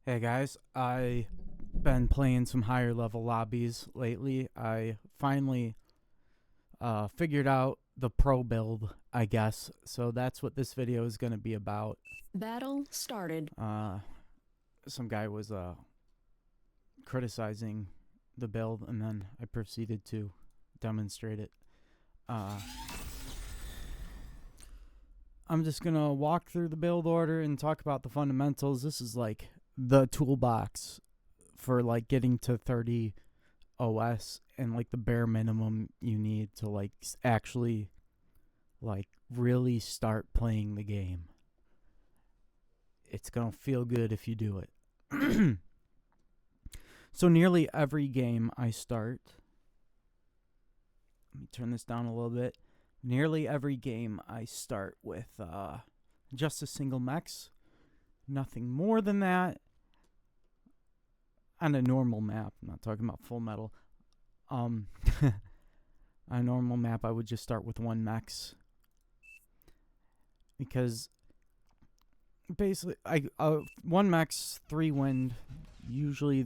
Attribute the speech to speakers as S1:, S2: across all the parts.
S1: Hey guys, I been playing some higher level lobbies lately. I finally figured out the pro build, I guess. So that's what this video is going to be about.
S2: Battle started.
S1: Some guy was criticizing the build, and then I proceeded to demonstrate it. I'm just going to walk through the build order and talk about the fundamentals. This is like the toolbox for like getting to 30 OS and like the bare minimum you need to like actually like really start playing the game. It's going to feel good if you do it. So nearly every game I start, let me turn this down a little bit. Nearly every game I start with just a single mechs. Nothing more than that. On a normal map, I'm not talking about full metal. On a normal map, I would just start with one mechs. Because basically, one mechs, 3 wind, usually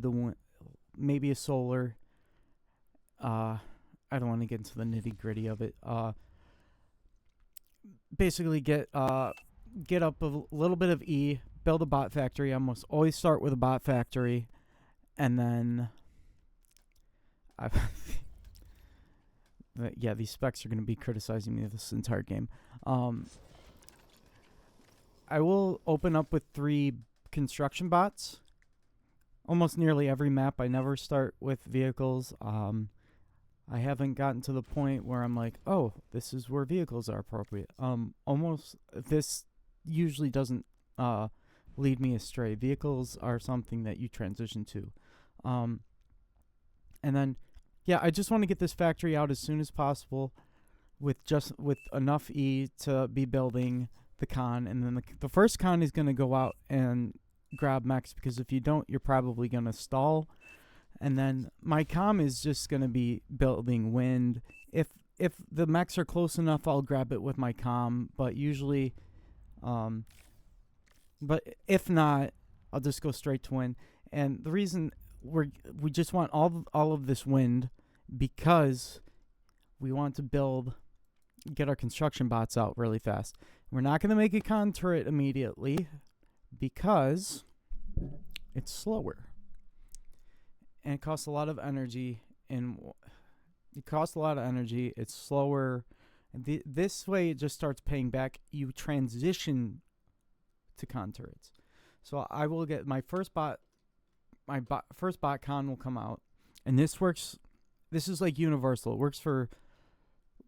S1: maybe a solar. I don't want to get into the nitty gritty of it. Basically, get up a little bit of E, build a bot factory. I almost always start with a bot factory, and then yeah, these specs are going to be criticizing me this entire game. I will open up with 3 construction bots. Almost nearly every map, I never start with vehicles. I haven't gotten to the point where I'm like, oh, this is where vehicles are appropriate. This usually doesn't lead me astray. Vehicles are something that you transition to. And then, yeah, I just want to get this factory out as soon as possible with enough E to be building the con. And then the first con is going to go out and grab mechs, because if you don't, you're probably going to stall. And then my com is just going to be building wind. If the mechs are close enough, I'll grab it with my com. But usually, but if not, I'll just go straight to wind. And the reason we just want all of this wind, because we want to get our construction bots out really fast. We're not going to make a con turret immediately because it's slower. And it costs a lot of energy. It's slower. And this way, it just starts paying back. You transition to con turrets. So I will get my first bot. First bot con will come out, and this works. This is like universal. It works for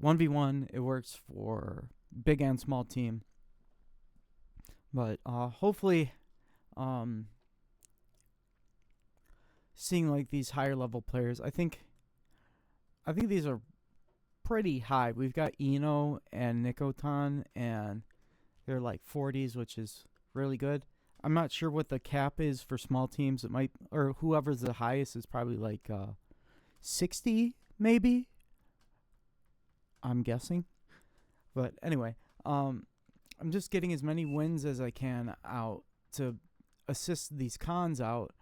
S1: 1v1. It works for big and small team. But hopefully, seeing like these higher level players, I think these are pretty high. We've got Eno and Nikotan, and they're like 40s, which is really good. I'm not sure what the cap is for small teams. It might, or whoever's the highest is probably like 60, maybe. I'm guessing. But anyway, I'm just getting as many wins as I can out to assist these cons out.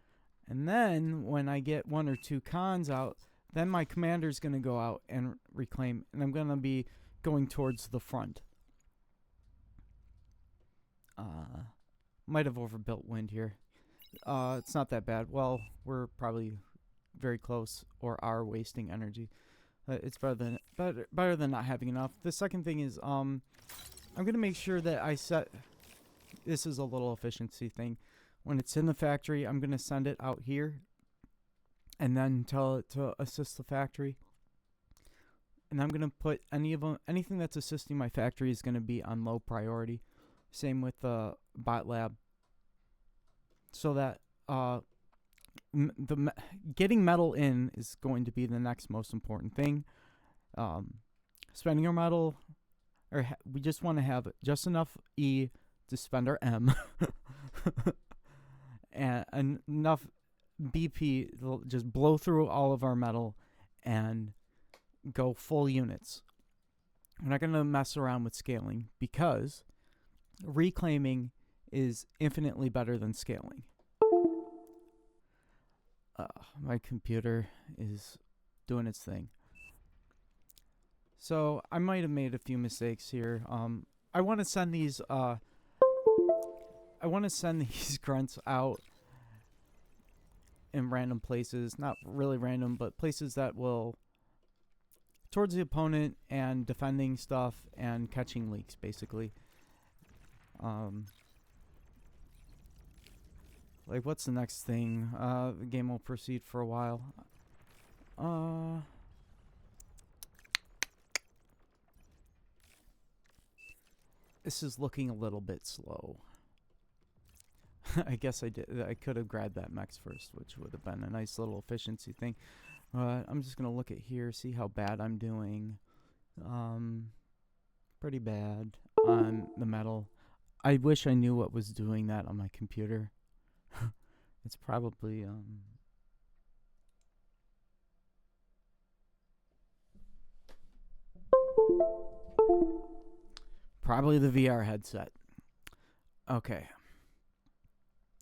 S1: And then when I get 1 or 2 cons out, then my commander's going to go out and reclaim. And I'm going to be going towards the front. Might have overbuilt wind here. It's not that bad. Well, we're probably very close, or are wasting energy. It's better than not having enough. The second thing is, I'm going to make sure that I set... This is a little efficiency thing. When it's in the factory, I'm going to send it out here and then tell it to assist the factory. And I'm going to put anything that's assisting my factory is going to be on low priority. Same with the bot lab. So that getting metal in is going to be the next most important thing. Spending our metal, we just want to have just enough E to spend our M. And enough BP to just blow through all of our metal and go full units. We're not going to mess around with scaling, because reclaiming is infinitely better than scaling. My computer is doing its thing. So I might have made a few mistakes here. I want to send these. I want to send these grunts out in random places. Not really random, but places that will towards the opponent and defending stuff and catching leaks, basically. Like, what's the next thing? The game will proceed for a while. This is looking a little bit slow. I guess I could have grabbed that max first, which would have been a nice little efficiency thing. I'm just gonna look at here, see how bad I'm doing. Pretty bad on the metal. I wish I knew what was doing that on my computer. It's probably probably the VR headset. Okay.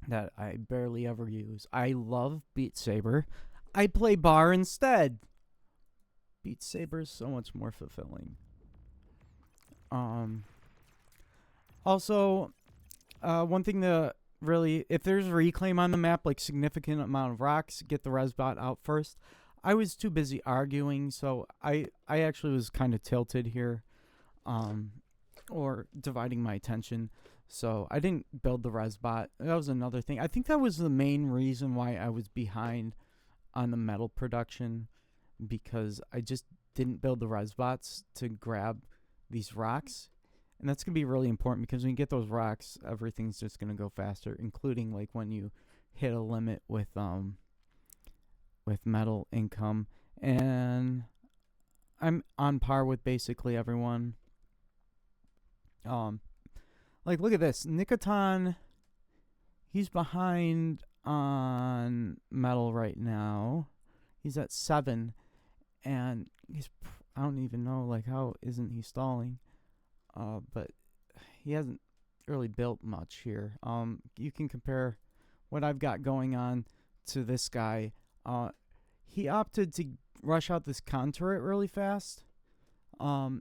S1: That I barely ever use. I love Beat Saber. I play bar instead. Beat Saber is so much more fulfilling. Also, one thing to really, if there's reclaim on the map, like significant amount of rocks, get the resbot out first. I was too busy arguing, so I actually was kind of tilted here, or dividing my attention. So I didn't build the resbot. That was another thing. I think that was the main reason why I was behind on the metal production, because I just didn't build the resbots to grab these rocks. And that's going to be really important, because when you get those rocks, everything's just going to go faster, including like when you hit a limit with metal income. And I'm on par with basically everyone. Like, look at this. Nicoton, he's behind on metal right now. He's at 7, and I don't even know, like, how isn't he stalling? But he hasn't really built much here. You can compare what I've got going on to this guy. He opted to rush out this con turret really fast. I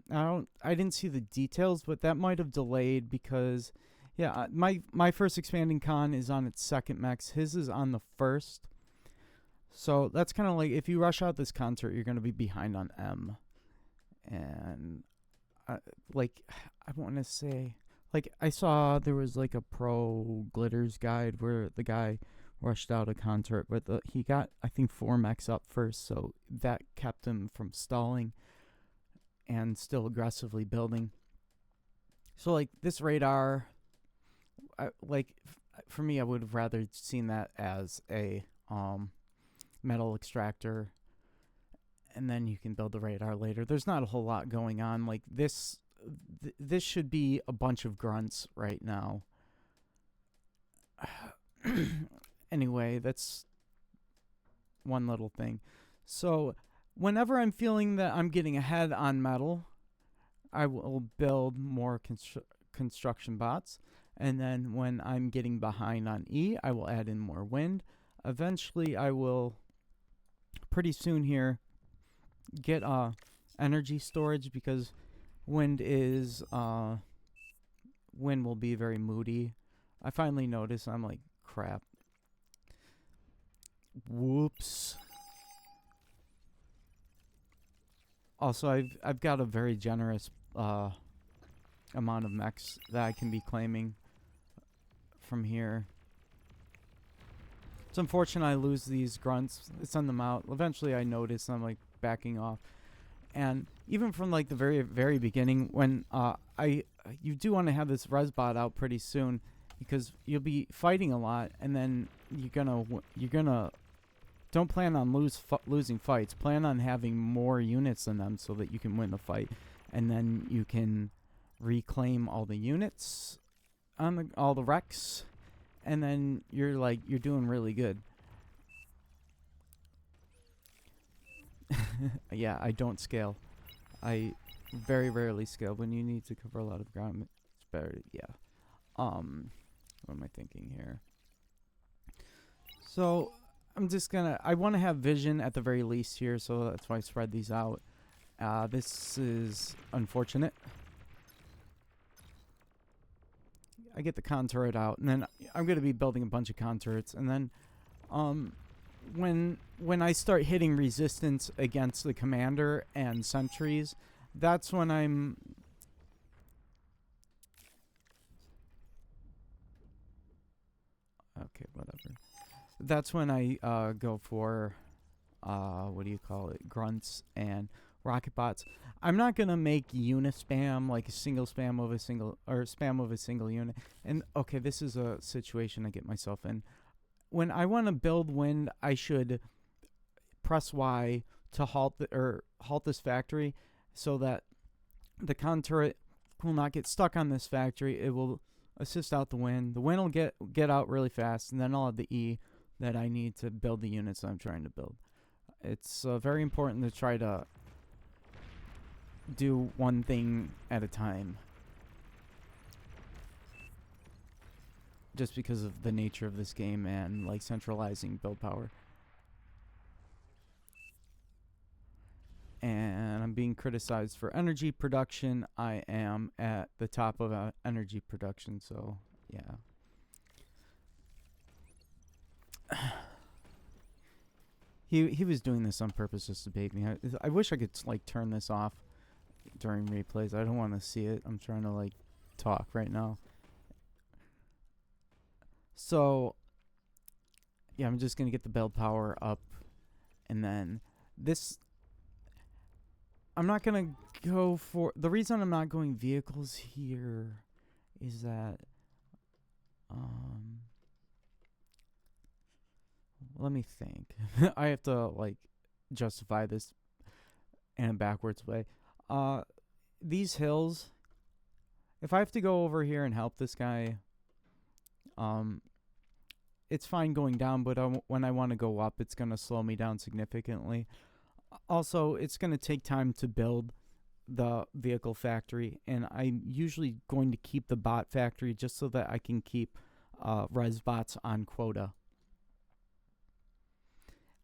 S1: didn't see the details, but that might have delayed because, yeah, my first expanding con is on its second max. His is on the first. So that's kind of like, if you rush out this con turret, you're going to be behind on M. And like, I want to say, like, I saw there was like a pro glitters guide where the guy rushed out a con turret, but he got, I think, 4 max up first, so that kept him from stalling and still aggressively building. So, like, this radar, for me, I would have rather seen that as a metal extractor, and then you can build the radar later. There's not a whole lot going on. Like, this should be a bunch of grunts right now. Anyway, that's one little thing. So whenever I'm feeling that I'm getting ahead on metal, I will build more construction bots. And then when I'm getting behind on E, I will add in more wind. Eventually, I will, pretty soon here, get energy storage, because wind will be very moody. I finally noticed, I'm like, crap. Whoops. Also, I've got a very generous amount of mechs that I can be claiming from here. It's unfortunate I lose these grunts. I send them out. Eventually I notice I'm like backing off. And even from like the very, very beginning, when you do want to have this resbot out pretty soon, because you'll be fighting a lot, and then you're gonna don't plan on losing fights. Plan on having more units than them so that you can win the fight, and then you can reclaim all the units on all the wrecks, and then you're doing really good. Yeah, I don't scale. I very rarely scale. When you need to cover a lot of ground, it's better. Yeah. What am I thinking here? So I'm just gonna. I want to have vision at the very least here, so that's why I spread these out. This is unfortunate. I get the contour it out, and then I'm gonna be building a bunch of contours, and then, when I start hitting resistance against the commander and sentries, that's when I'm. Okay, whatever. That's when I go for what do you call it? Grunts and rocket bots. I'm not gonna make unispam like a single spam of a single or spam of a single unit. And okay, this is a situation I get myself in. When I want to build wind, I should press Y to halt this factory, so that the con turret will not get stuck on this factory. It will assist out the wind. The wind will get out really fast, and then I'll have the E that I need to build the units I'm trying to build. It's very important to try to do one thing at a time, just because of the nature of this game and like centralizing build power. And I'm being criticized for energy production. I am at the top of energy production, so yeah. He was doing this on purpose just to bait me. I wish I could like turn this off during replays. I don't want to see it. I'm trying to like talk right now. So yeah, I'm just gonna get the build power up, and then this. I'm not gonna go for the reason I'm not going vehicles here is that let me think. I have to like justify this in a backwards way. These hills, if I have to go over here and help this guy, it's fine going down, but when I want to go up, it's gonna slow me down significantly. Also, it's going to take time to build the vehicle factory, and I'm usually going to keep the bot factory just so that I can keep res bots on quota.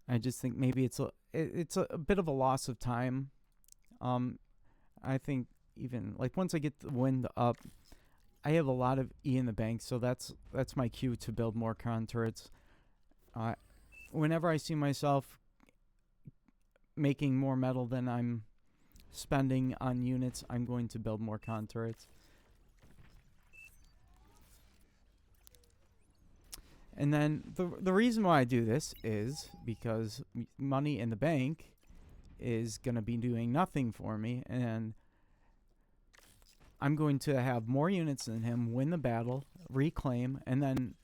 S1: I just think maybe it's a bit of a loss of time. I think even like once I get the wind up, I have a lot of E in the bank, so that's my cue to build more con turrets. Whenever I see myself making more metal than I'm spending on units, I'm going to build more con turrets. And then the reason why I do this is because money in the bank is going to be doing nothing for me, and I'm going to have more units than him, win the battle, reclaim, and then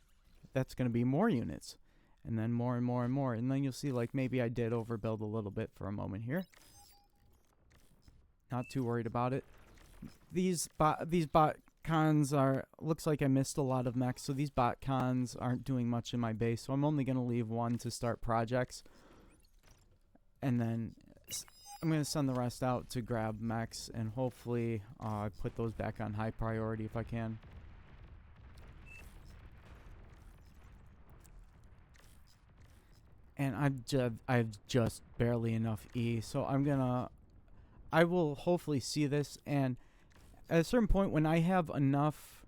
S1: that's going to be more units. And then more and more and more. And then you'll see, like, maybe I did overbuild a little bit for a moment here. Not too worried about it. These bot cons are... Looks like I missed a lot of mechs, so these bot cons aren't doing much in my base. So I'm only going to leave one to start projects. And then I'm going to send the rest out to grab mechs. And hopefully I put those back on high priority if I can. And I've just barely enough E, so I will hopefully see this, and at a certain point when I have enough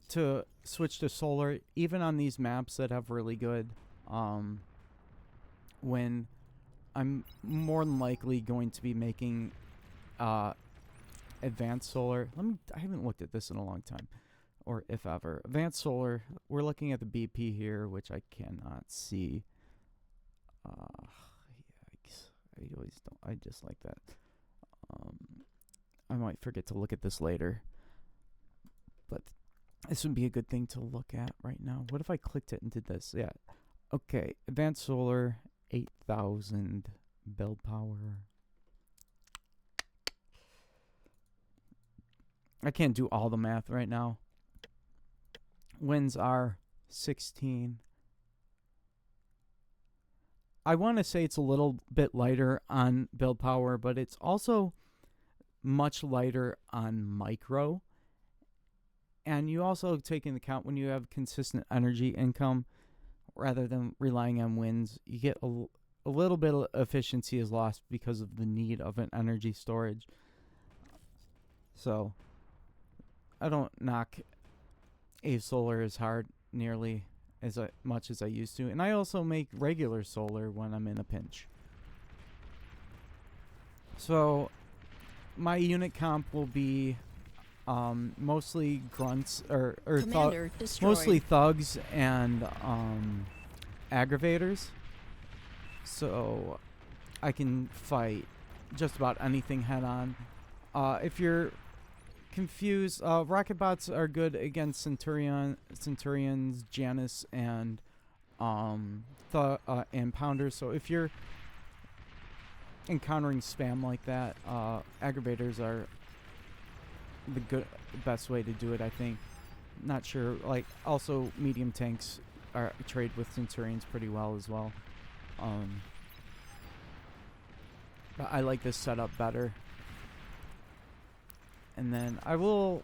S1: to switch to solar, even on these maps that have really good, when I'm more than likely going to be making advanced solar. I haven't looked at this in a long time, or if ever. Advanced solar, we're looking at the BP here, which I cannot see. Yikes. I just like that. I might forget to look at this later, but this would be a good thing to look at right now. What if I clicked it and did this? Yeah. Okay. Advanced solar, 8,000 build power. I can't do all the math right now. Wins are 16. I want to say it's a little bit lighter on build power, but it's also much lighter on micro. And you also take into account when you have consistent energy income, rather than relying on winds. You get a little bit of efficiency is lost because of the need of an energy storage. So I don't knock a solar as hard nearly as much as I used to, and I also make regular solar when I'm in a pinch. So my unit comp will be mostly grunts or
S2: Commander destroyed.
S1: mostly thugs and aggravators. So I can fight just about anything head on. If you're confused, rocket bots are good against Centurions, Janus, and and Pounders. So if you're encountering spam like that, aggravators are the best way to do it, I think. Not sure. Like, also medium tanks trade with Centurions pretty well as well. But I like this setup better. And then I will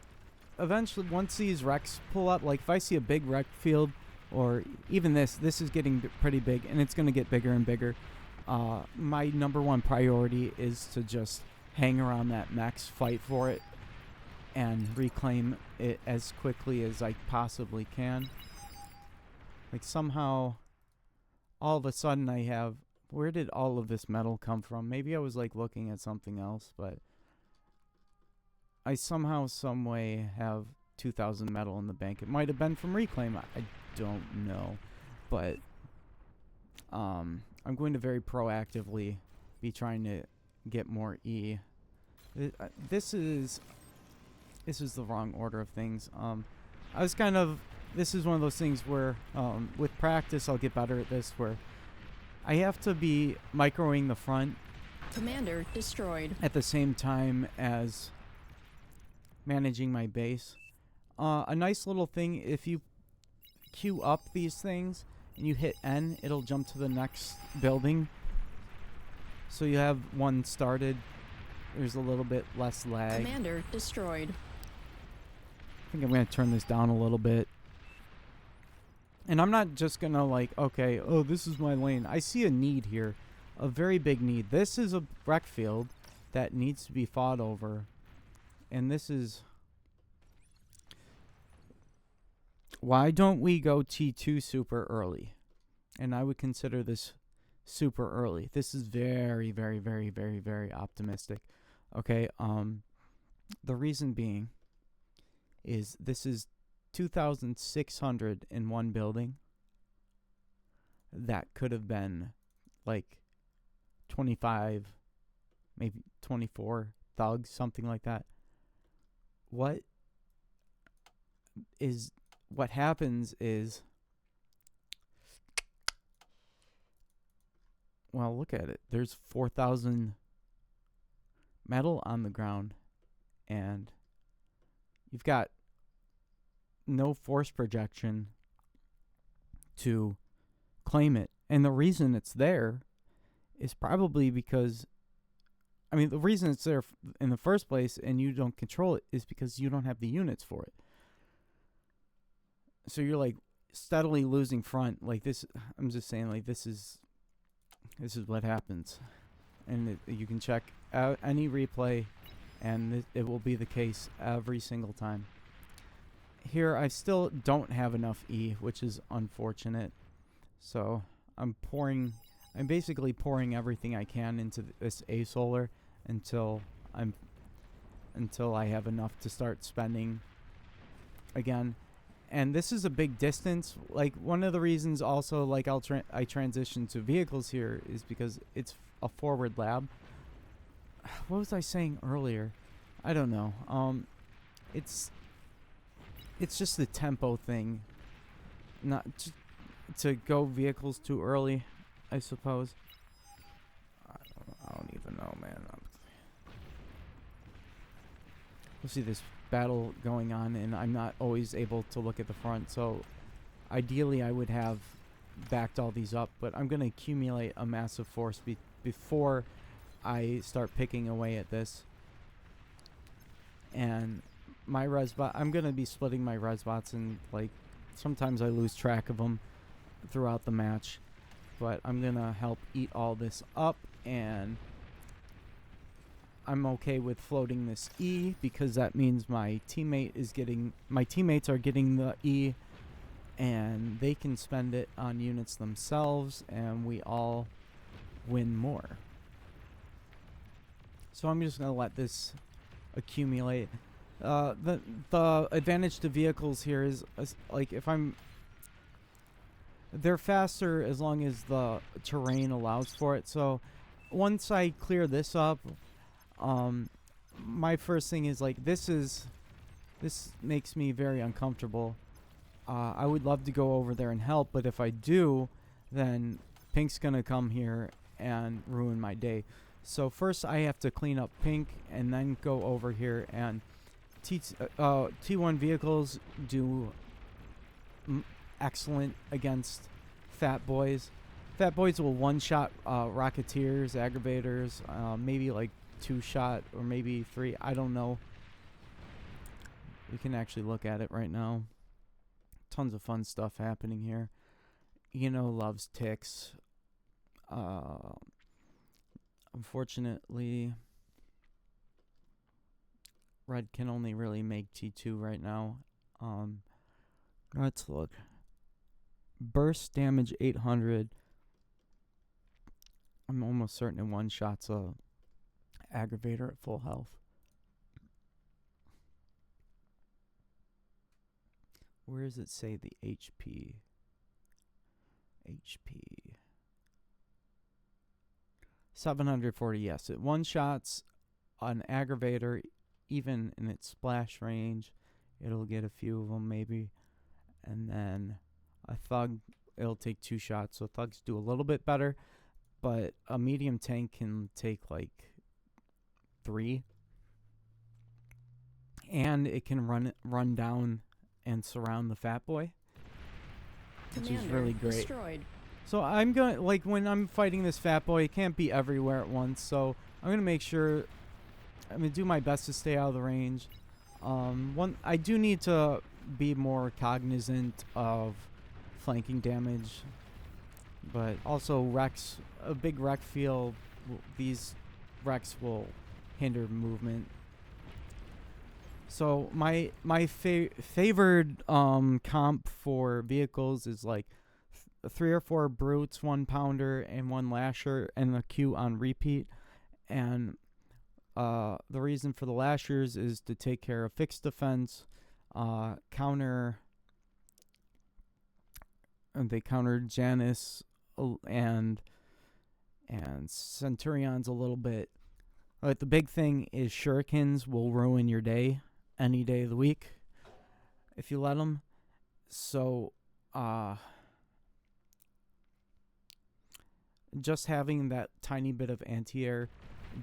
S1: eventually, once these wrecks pull up, like if I see a big wreck field, or even this is getting pretty big, and it's going to get bigger and bigger. My number one priority is to just hang around that mechs, fight for it, and reclaim it as quickly as I possibly can. Like somehow, all of a sudden I have, where did all of this metal come from? Maybe I was like looking at something else, but I somehow, some way have 2,000 metal in the bank. It might have been from reclaim. I don't know, but I'm going to very proactively be trying to get more E. This is the wrong order of things. I was kind of, this is one of those things where with practice I'll get better at this, where I have to be microing the front
S2: Commander destroyed.
S1: at the same time as managing my base. A nice little thing, if you queue up these things and you hit N, it'll jump to the next building. So you have one started. There's a little bit less lag.
S2: Commander destroyed.
S1: I think I'm going to turn this down a little bit. And I'm not just going to like, okay, oh, this is my lane. I see a need here, a very big need. This is a wreck field that needs to be fought over. And this is... Why don't we go T2 super early? And I would consider this super early. This is very, very, very, very, very optimistic. Okay, the reason being is this is 2,600 in one building. That could have been like 25, maybe 24 thugs, something like that. What happens is, well, look at it. There's 4,000 metal on the ground, and you've got no force projection to claim it. And the reason it's there is probably because, I mean, the reason it's there in the first place and you don't control it is because you don't have the units for it. So you're like steadily losing front. Like this, I'm just saying, like this is what happens. And you can check out any replay, and it will be the case every single time. Here, I still don't have enough E, which is unfortunate. So I'm basically pouring everything I can into this A solar until I have enough to start spending again. And this is a big distance. Like, one of the reasons also, like, I transition to vehicles here is because it's a forward lab. What was I saying earlier? I don't know. It's just the tempo thing. Not to go vehicles too early, I suppose. I don't even know, man. We'll see this battle going on, and I'm not always able to look at the front, so ideally I would have backed all these up, but I'm going to accumulate a massive force before I start picking away at this. And my resbot, I'm going to be splitting my resbots, and like sometimes I lose track of them. throughout the match. But I'm gonna help eat all this up, and I'm okay with floating this E because that means my teammates are getting the E, and they can spend it on units themselves, and we all win more. So I'm just gonna let this accumulate. The advantage to vehicles here is like if they're faster as long as the terrain allows for it. So once I clear this up, my first thing is like this makes me very uncomfortable. I would love to go over there and help, but if I do, then Pink's gonna come here and ruin my day. So first I have to clean up Pink and then go over here, and T1 vehicles do excellent against Fat Boys. Fat Boys will one-shot Rocketeers, Aggravators, maybe like two-shot or maybe three. I don't know. We can actually look at it right now. Tons of fun stuff happening here. Loves ticks. Unfortunately, Red can only really make T2 right now. Let's look. Burst damage 800. I'm almost certain in one shot's a aggravator at full health. Where does it say the HP? HP. 740, yes. It one shots an aggravator, even in its splash range. It'll get a few of them, maybe. And then a thug, it'll take two shots. So thugs do a little bit better. But a medium tank can take like 3. And it can run down and surround the Fat Boy, which is really great.
S2: Destroyed.
S1: So I'm going like when I'm fighting this Fat Boy, it can't be everywhere at once. So I'm gonna make sure I'm gonna do my best to stay out of the range. I do need to be more cognizant of flanking damage, but also wrecks. A big wreck field, these wrecks will hinder movement. So my favored comp for vehicles is like 3 or 4 brutes, 1 pounder, and 1 lasher, and a Q on repeat. And the reason for the lashers is to take care of fixed defense, counter. And they countered Janus and Centurions a little bit. But the big thing is shurikens will ruin your day any day of the week if you let them. So just having that tiny bit of anti-air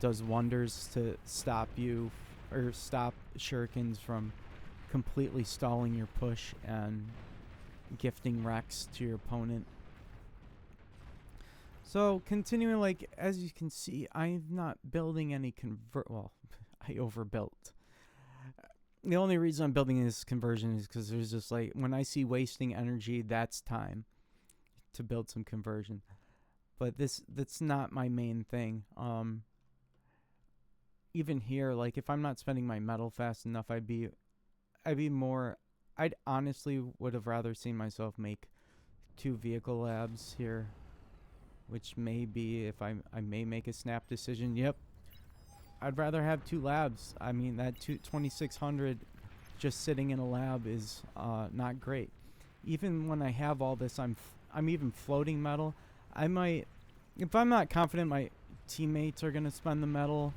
S1: does wonders to stop you or stop shurikens from completely stalling your push and gifting wrecks to your opponent. So continuing, like as you can see, I'm not building any I overbuilt. The only reason I'm building this conversion is because there's just like when I see wasting energy, that's time to build some conversion. But that's not my main thing. Even here, like if I'm not spending my metal fast enough, I'd honestly would have rather seen myself make 2 vehicle labs here, which may be if I may make a snap decision. Yep, I'd rather have 2 labs. I mean that 2600 just sitting in a lab is not great. Even when I have all this, I'm even floating metal. I might, if I'm not confident my teammates are gonna spend the metal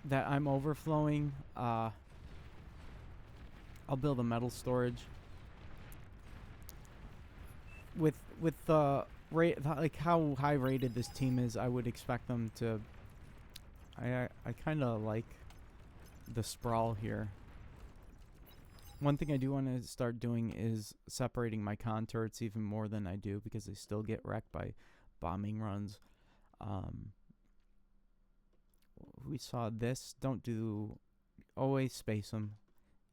S1: that I'm overflowing, I'll build a metal storage. With the rate, like how high rated this team is, I would expect them to. I kind of like the sprawl here. One thing I do want to start doing is separating my con turrets even more than I do, because they still get wrecked by bombing runs. We saw this. Always space them.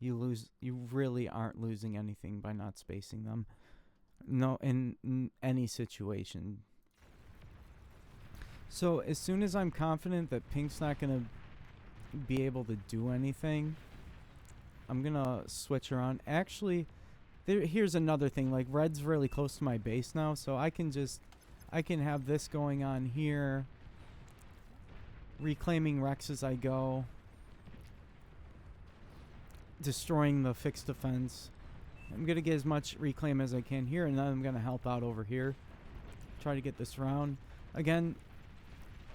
S1: You really aren't losing anything by not spacing them. No, in any situation. So as soon as I'm confident that pink's not gonna be able to do anything, I'm gonna switch around. Actually, here's another thing. Like, red's really close to my base now, so I can have this going on here, reclaiming Rex as I go, destroying the fixed defense. I'm gonna get as much reclaim as I can here, and then I'm gonna help out over here, try to get this round. Again,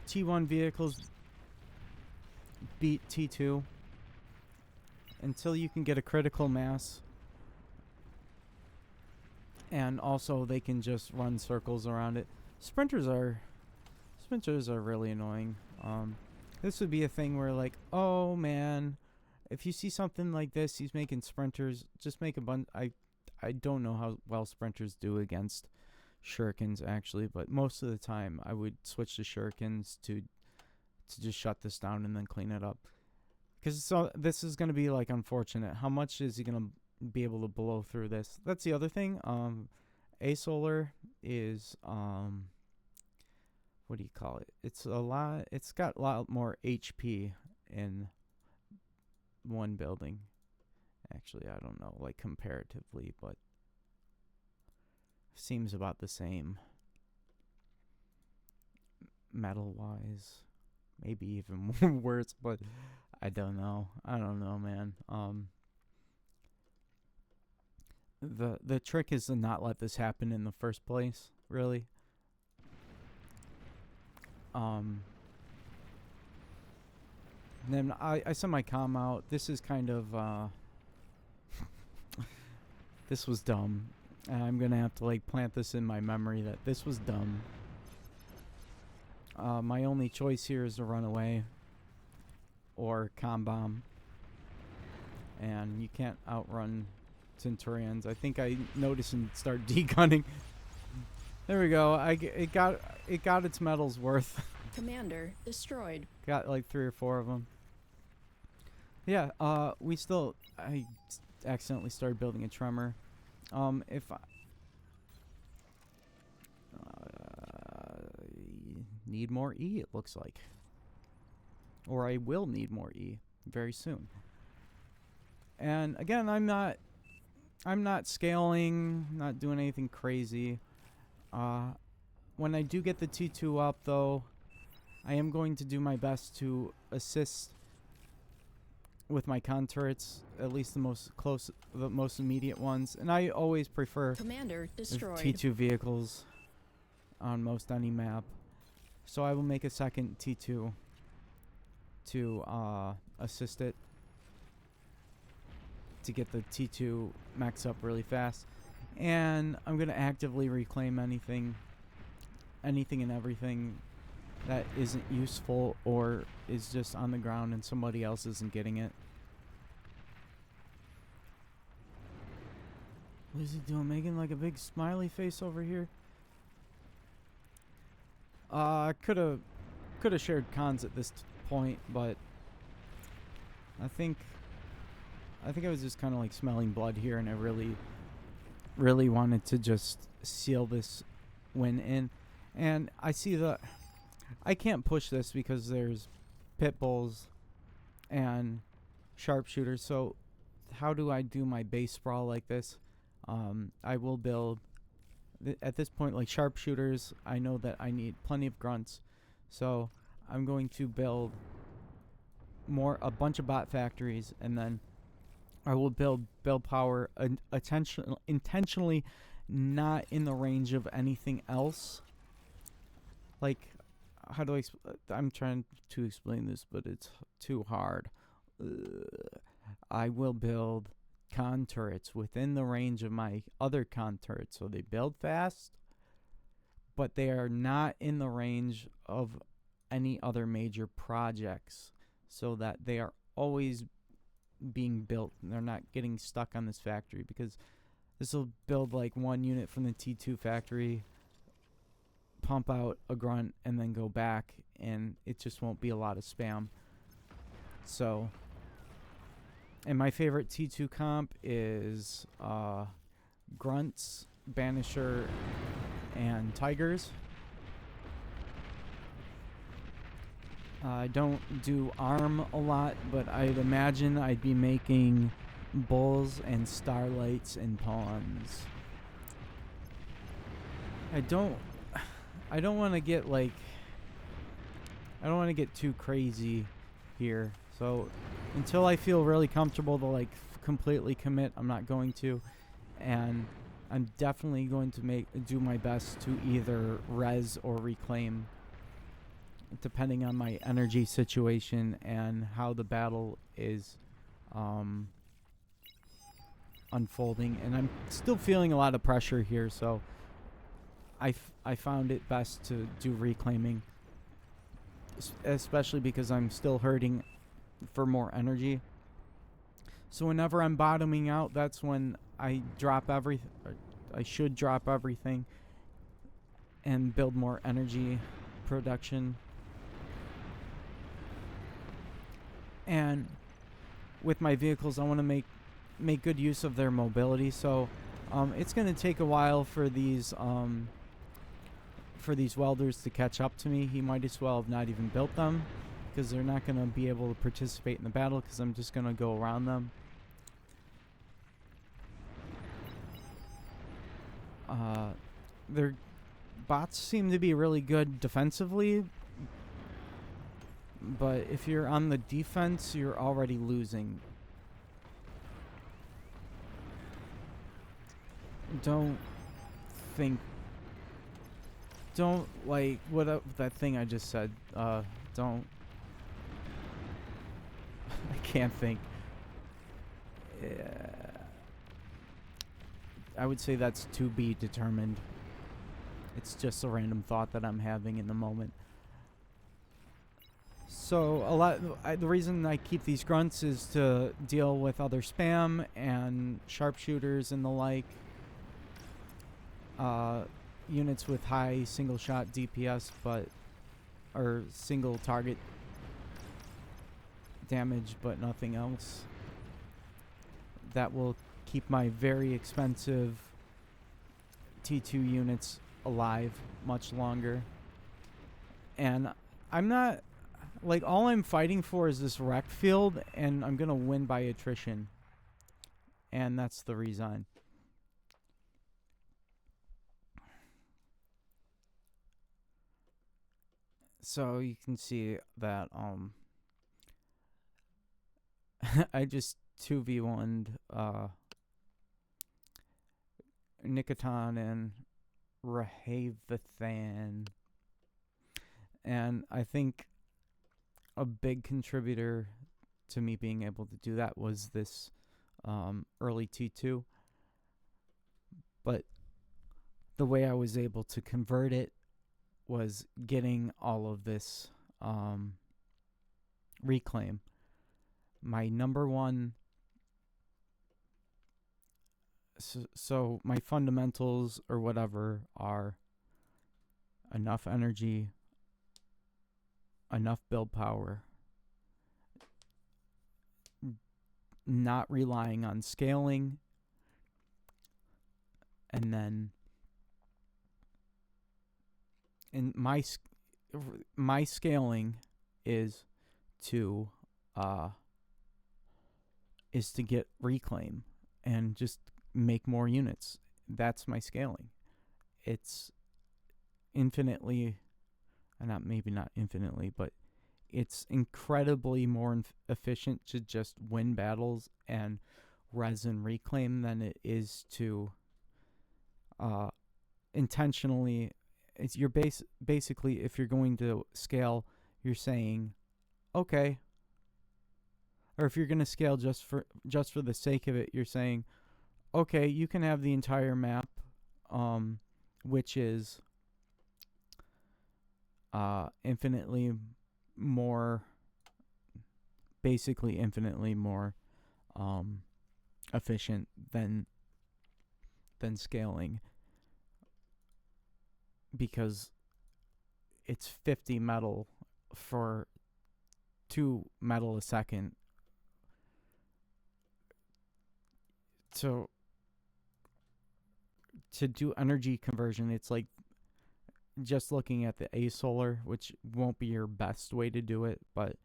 S1: T1 vehicles beat T2 until you can get a critical mass, and also they can just run circles around it. Sprinters are really annoying. This would be a thing where, like, oh man, if you see something like this, he's making sprinters, just make a bunch. I don't know how well sprinters do against shurikens actually, but most of the time I would switch to shurikens to just shut this down and then clean it up. Because this is going to be, like, unfortunate. How much is he going to be able to blow through this? That's the other thing. A solar is what do you call it? It's got a lot more HP in one building. Actually, I don't know, like, comparatively, but seems about the same metal wise. Maybe even worse, but I don't know. I don't know, man. The trick is to not let this happen in the first place, really. Then I sent my comm out. This is kind of this was dumb. And I'm gonna have to, like, plant this in my memory that this was dumb. My only choice here is to run away or comm bomb, and you can't outrun Centurions. I think I noticed and start degunning. There we go. It got its medal's worth.
S2: Commander destroyed.
S1: Got like 3 or 4 of them. Yeah. I accidentally started building a tremor. If I need more E, it looks like. Or I will need more E very soon. And again, I'm not scaling, not doing anything crazy. When I do get the T2 up, though, I am going to do my best to assist with my con turrets, at least the most immediate ones. And I always prefer
S2: Commander destroyed.
S1: T2 vehicles on most any map. So I will make a second T2 to assist it, to get the T2 max up really fast. And I'm going to actively reclaim anything and everything that isn't useful or is just on the ground and somebody else isn't getting it. What is he doing? Making like a big smiley face over here? Could have shared cons at this point, but I think I was just kind of like smelling blood here, and I really wanted to just seal this win in. And I see I can't push this because there's pit bulls and sharpshooters. So how do I do my base sprawl like this? I will build at this point, like, sharpshooters. I know that I need plenty of grunts, so I'm going to build a bunch of bot factories, and then I will build power intentionally not in the range of anything else. Like, how do I'm trying to explain this, but it's too hard. I will build con turrets within the range of my other con turrets, so they build fast, but they are not in the range of any other major projects, so that they are always being built and they're not getting stuck on this factory, because this will build like one unit from the T2 factory, pump out a grunt, and then go back, and it just won't be a lot of spam. So And my favorite T2 comp is Grunts, Banisher, and Tigers. I don't do arm a lot, but I'd imagine I'd be making bulls and starlights and pawns. I don't want to get too crazy here. So until I feel really comfortable to completely commit, I'm not going to. And I'm definitely going to do my best to either res or reclaim, depending on my energy situation and how the battle is unfolding. And I'm still feeling a lot of pressure here, so I found it best to do reclaiming, especially because I'm still hurting for more energy. So whenever I'm bottoming out, that's when I drop everything. I should drop everything and build more energy production. And with my vehicles, I want to make good use of their mobility. So it's going to take a while for these welders to catch up to me. He might as well have not even built them, because they're not going to be able to participate in the battle, because I'm just going to go around them. Their bots seem to be really good defensively, but if you're on the defense, you're already losing. Don't that thing I just said. Don't. I can't think. I would say that's to be determined. It's just a random thought that I'm having in the moment. So the reason I keep these grunts is to deal with other spam and sharpshooters and the like. Units with high single shot DPS or single target damage, but nothing else. That will keep my very expensive T2 units alive much longer. And I'm not, all I'm fighting for is this wreck field, and I'm gonna win by attrition. And that's the reason. So you can see that I just 2v1'd Nicoton and Rahavathan. And I think a big contributor to me being able to do that was this early T2. But the way I was able to convert it was getting all of this reclaim. My number one... So my fundamentals or whatever are enough energy, enough build power, not relying on scaling, and then my scaling is to get reclaim and just make more units. That's my scaling. It's infinitely, maybe not infinitely, but it's incredibly more efficient to just win battles and res and reclaim than it is to intentionally. You're basically, if you're going to scale, you're saying, okay, or if you're going to scale just for the sake of it, you're saying, okay, you can have the entire map, which is infinitely more efficient than scaling, because it's 50 metal for 2 metal a second So to do energy conversion, it's like just looking at the asolar, which won't be your best way to do it, but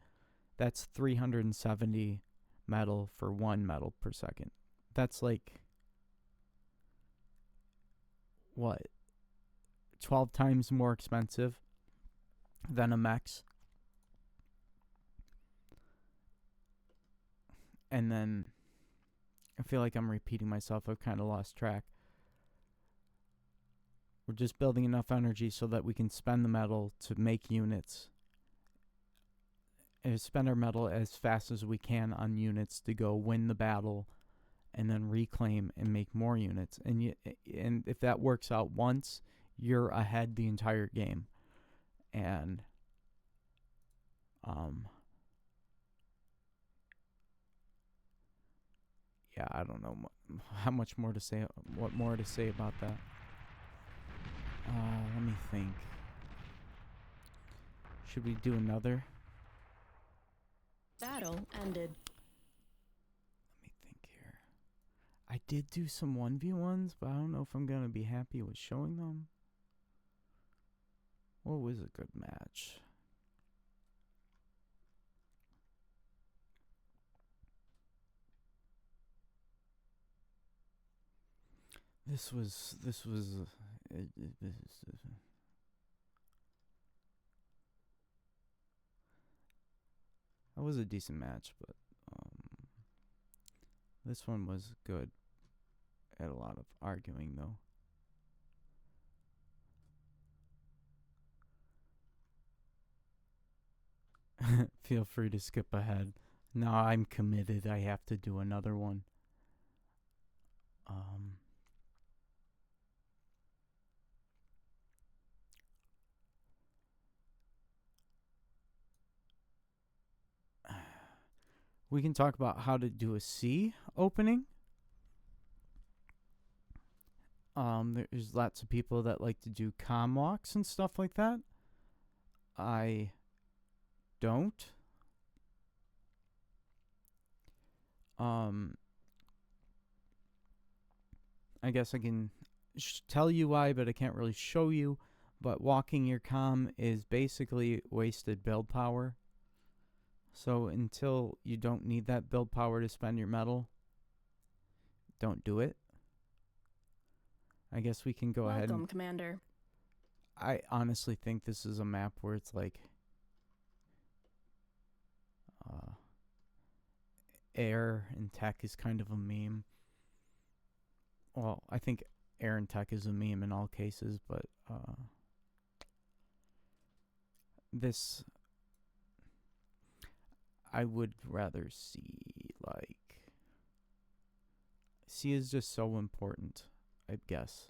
S1: that's 370 metal for 1 metal per second. That's like, what, 12 times more expensive than a mex. And then I feel like I'm repeating myself. I've kind of lost track. We're just building enough energy so that we can spend the metal to make units. And spend our metal as fast as we can on units to go win the battle and then reclaim and make more units. And if that works out once, you're ahead the entire game. And yeah, I don't know how much more to say. What more to say about that? Let me think. Should we do another?
S2: Battle ended.
S1: Let me think here. I did do some 1v1s, but I don't know if I'm going to be happy with showing them. What was a good match? This was that was a decent match, but this one was good. Had a lot of arguing though. Feel free to skip ahead. No, I'm committed. I have to do another one. We can talk about how to do a C opening. There's lots of people that like to do comm walks and stuff like that. I don't. I guess I can tell you why, but I can't really show you. But walking your comm is basically wasted build power. So until you don't need that build power to spend your metal, don't do it. I guess we can go ahead.
S2: Welcome, Commander.
S1: I honestly think this is a map where it's like air and tech is kind of a meme. Well, I think air and tech is a meme in all cases, but this I would rather see. Like, C is just so important, I guess,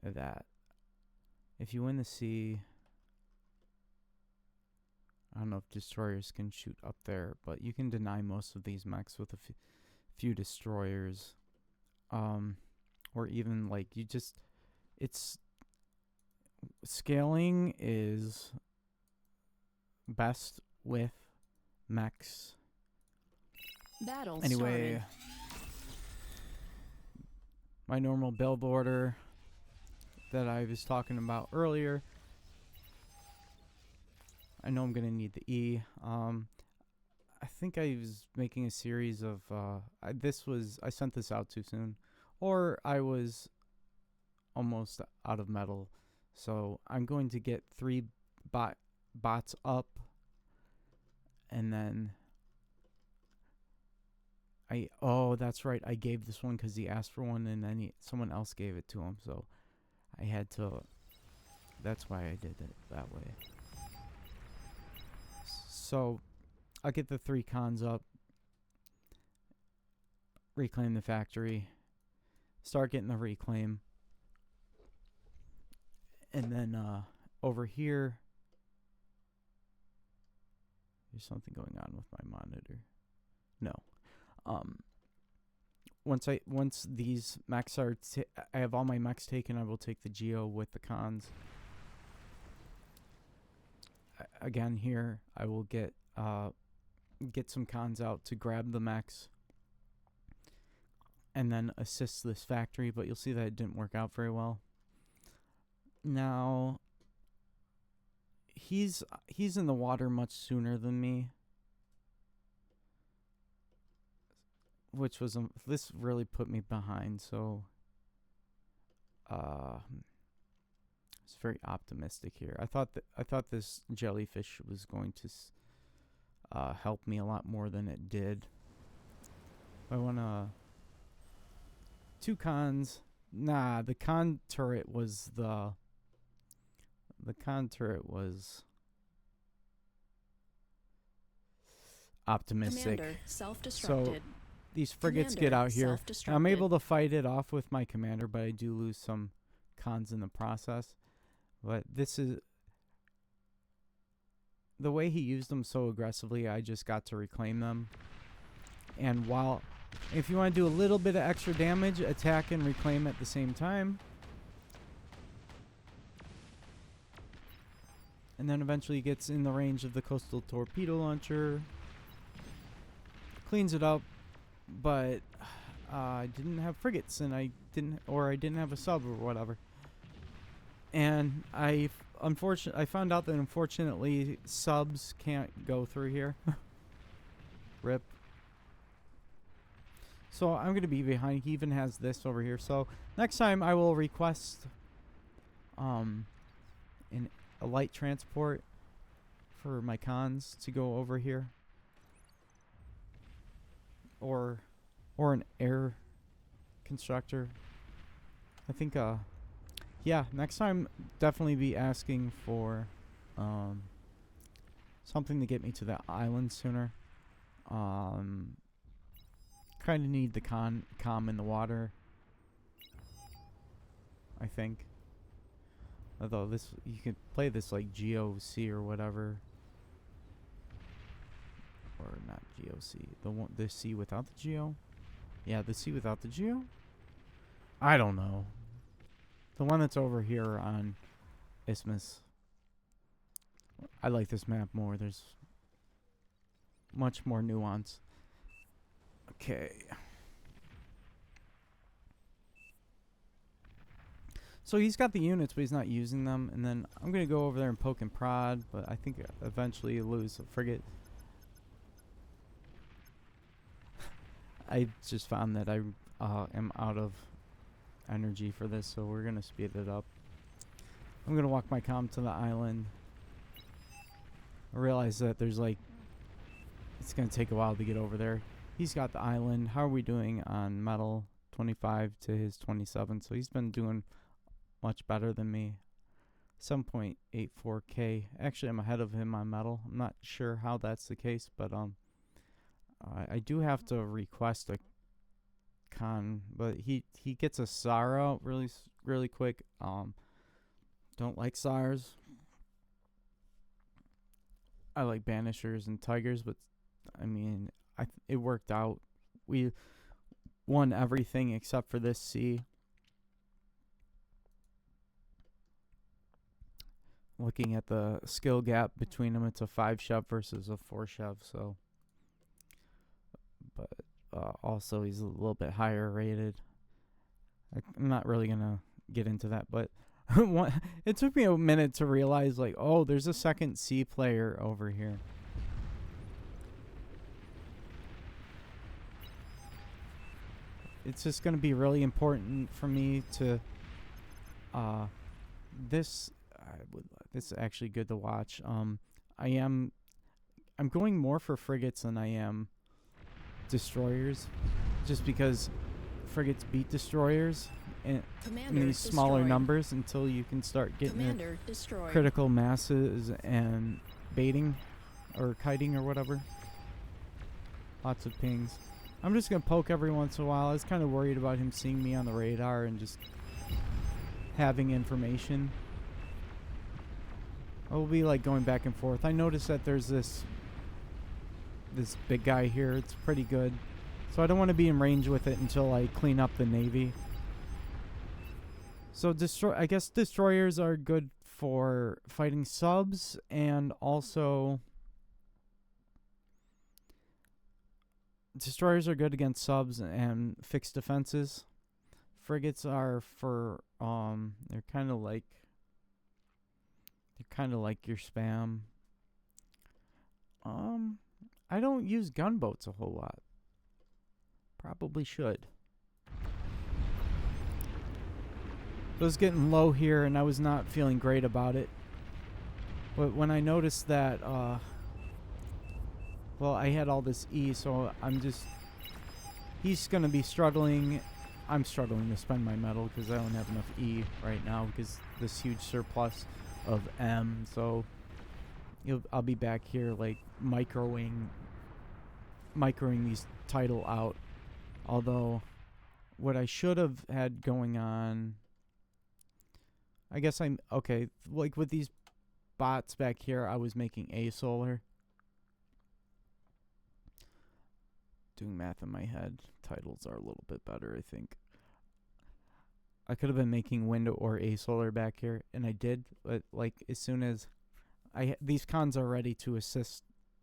S1: that if you win the C, I don't know if destroyers can shoot up there, but you can deny most of these mechs with a few destroyers. Or even like it's scaling is best with mechs.
S2: Battle
S1: Anyway,
S2: started.
S1: my normal build order that I was talking about earlier. I know I'm gonna need the E. I think I was making a series of I sent this out too soon, or I was almost out of metal, so I'm going to get 3 bots up, and then that's right, I gave this one because he asked for one, and then someone else gave it to him, so I had to. That's why I did it that way. So I'll get the 3 cons up, reclaim the factory, start getting the reclaim, and then over here, there's something going on with my monitor. No. Once these mechs are, I have all my mechs taken, I will take the Geo with the cons. Again, here I will get some cons out to grab the mechs, and then assist this factory, but you'll see that it didn't work out very well. Now, he's in the water much sooner than me, which was this really put me behind. So, it's very optimistic here. I thought this jellyfish was going to help me a lot more than it did. I want to. Two cons. Nah, the con turret was optimistic.
S2: Commander, self-destructed.
S1: So these frigates get out here. I'm able to fight it off with my commander, but I do lose some cons in the process. But this is the way he used them so aggressively. I just got to reclaim them. And if you want to do a little bit of extra damage, attack and reclaim at the same time. And then eventually gets in the range of the coastal torpedo launcher. Cleans it up, but I didn't have frigates, and I didn't have a sub or whatever. And I found out that unfortunately subs can't go through here. Rip. So I'm going to be behind. He even has this over here. So next time I will request a light transport for my cons to go over here. Or an air constructor. I think yeah, next time definitely be asking for something to get me to that island sooner. Kind of need the calm in the water, I think. Although you could play this like GOC or whatever, or not GOC. The C without the GO. Yeah, the C without the GO. I don't know. The one that's over here on Isthmus. I like this map more. There's much more nuance. Okay. So he's got the units, but he's not using them. And then I'm going to go over there and poke and prod, but I think eventually you lose a frigate. I just found that I am out of energy for this, so we're going to speed it up. I'm going to walk my comm to the island. I realize that there's it's going to take a while to get over there. He's got the island. How are we doing on metal? 25 to his 27. So he's been doing much better than me. 7.84k. Actually, I'm ahead of him on metal. I'm not sure how that's the case, but I do have to request a con, but he gets a SAR out really quick. Don't like SARs. I like banishers and tigers, but I mean, it worked out. We won everything except for this C. Looking at the skill gap between them, it's a 5 shove versus a 4 shove. So, but also he's a little bit higher rated. I'm not really gonna get into that, but it took me a minute to realize, oh, there's a second C player over here. It's just going to be really important for me to this is actually good to watch. I'm going more for frigates than I am destroyers, just because frigates beat destroyers in these smaller numbers until you can start getting critical masses and baiting or kiting or whatever. Lots of pings. I'm just going to poke every once in a while. I was kind of worried about him seeing me on the radar and just having information. I will be going back and forth. I noticed that there's this big guy here. It's pretty good. So I don't want to be in range with it until I clean up the navy. So I guess destroyers are good for fighting subs, and also Destroyers are good against subs and fixed defenses. Frigates are for they're kind of like your spam. I don't use gunboats a whole lot. Probably should. It was getting low here, and I was not feeling great about it. But when I noticed that, well, I had all this E, so he's gonna be struggling. I'm struggling to spend my metal because I don't have enough E right now because this huge surplus of M. So I'll be back here like microing these title out. Although what I should have had going on, I guess I'm okay. Like with these bots back here, I was making A solar. Doing math in my head, titles are a little bit better, I think. I could have been making wind or A solar back here, and I did. But like as soon as these cons are ready to assist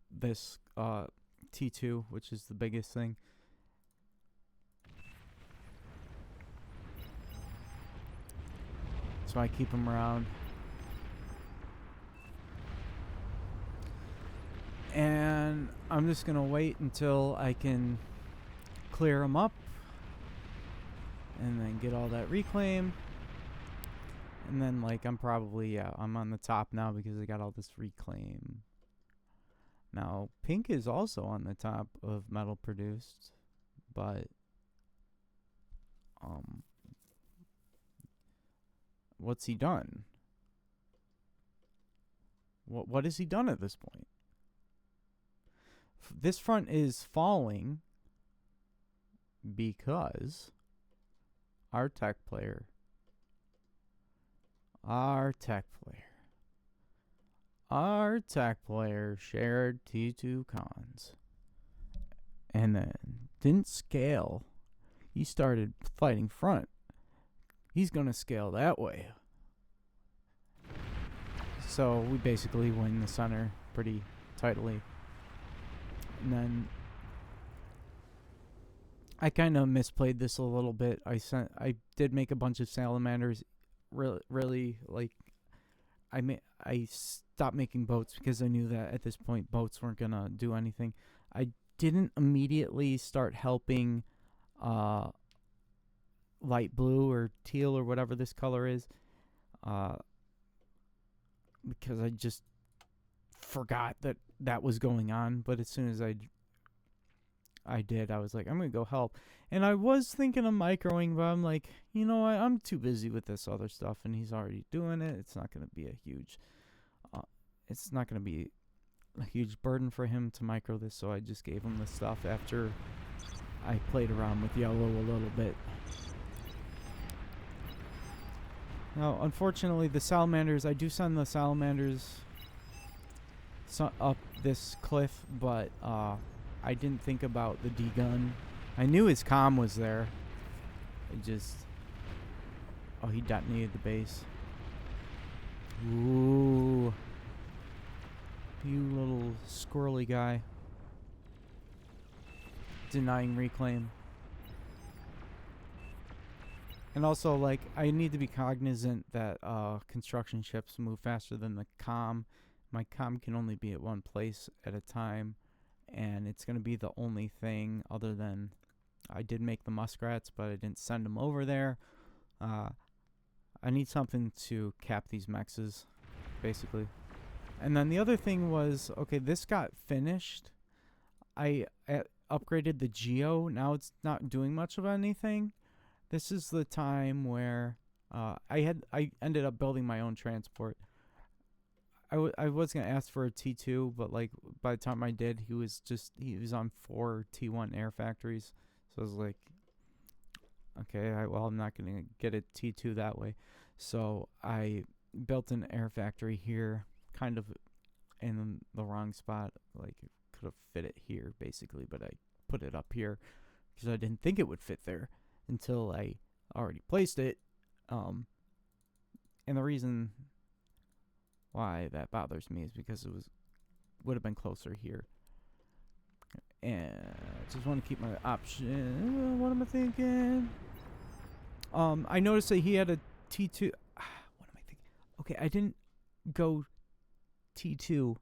S1: this T2, which is the biggest thing. So I keep them around. And I'm just going to wait until I can clear them up. And then get all that reclaim. And then, like, I'm on the top now because I got all this reclaim. Now, pink is also on the top of metal produced. But, what's he done? What has he done at this point? This front is falling because our tech player shared T2 cons and then didn't scale. He started fighting front. He's going to scale that way. So we basically win the center pretty tightly. And then I kind of misplayed this a little bit. I did make a bunch of salamanders. Really like I stopped making boats because I knew that at this point boats weren't gonna do anything. I didn't immediately start helping light blue or teal or whatever this color is, because I just forgot that was going on. But as soon as I did, I was like, I'm gonna go help. And I was thinking of microing, but I'm like, you know what? I'm too busy with this other stuff, and he's already doing it. It's not gonna be a huge burden for him to micro this. So I just gave him the stuff after I played around with yellow a little bit. Now, unfortunately, the salamanders, I do send the salamanders up this cliff, but I didn't think about the D-gun. I knew his comm was there. He detonated the base. Ooh. You little squirrely guy. Denying reclaim. And also, like, I need to be cognizant that construction ships move faster than the comm. My comm can only be at one place at a time, and it's going to be the only thing other than I did make the muskrats, but I didn't send them over there. I need something to cap these mexes, basically. And then the other thing was, okay, this got finished. I upgraded the Geo. Now it's not doing much of anything. This is the time where I ended up building my own transport. I was gonna ask for a T2, but like by the time I did, he was on 4 T1 air factories. So I was like, okay, I'm not gonna get a T2 that way. So I built an air factory here, kind of in the wrong spot. Like could have fit it here basically, but I put it up here because I didn't think it would fit there until I already placed it. And the reason why that bothers me is because would have been closer here. And I just want to keep my option. What am I thinking? I noticed that he had a T2. What am I thinking? Okay, I didn't go T2.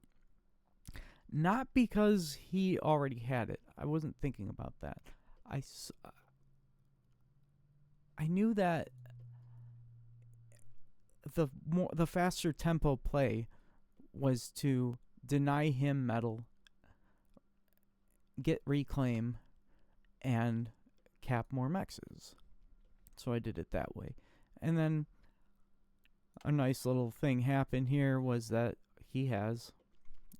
S1: Not because he already had it. I wasn't thinking about that. I knew that the faster tempo play was to deny him metal, get reclaim, and cap more mexes. So I did it that way. And then a nice little thing happened here was that he has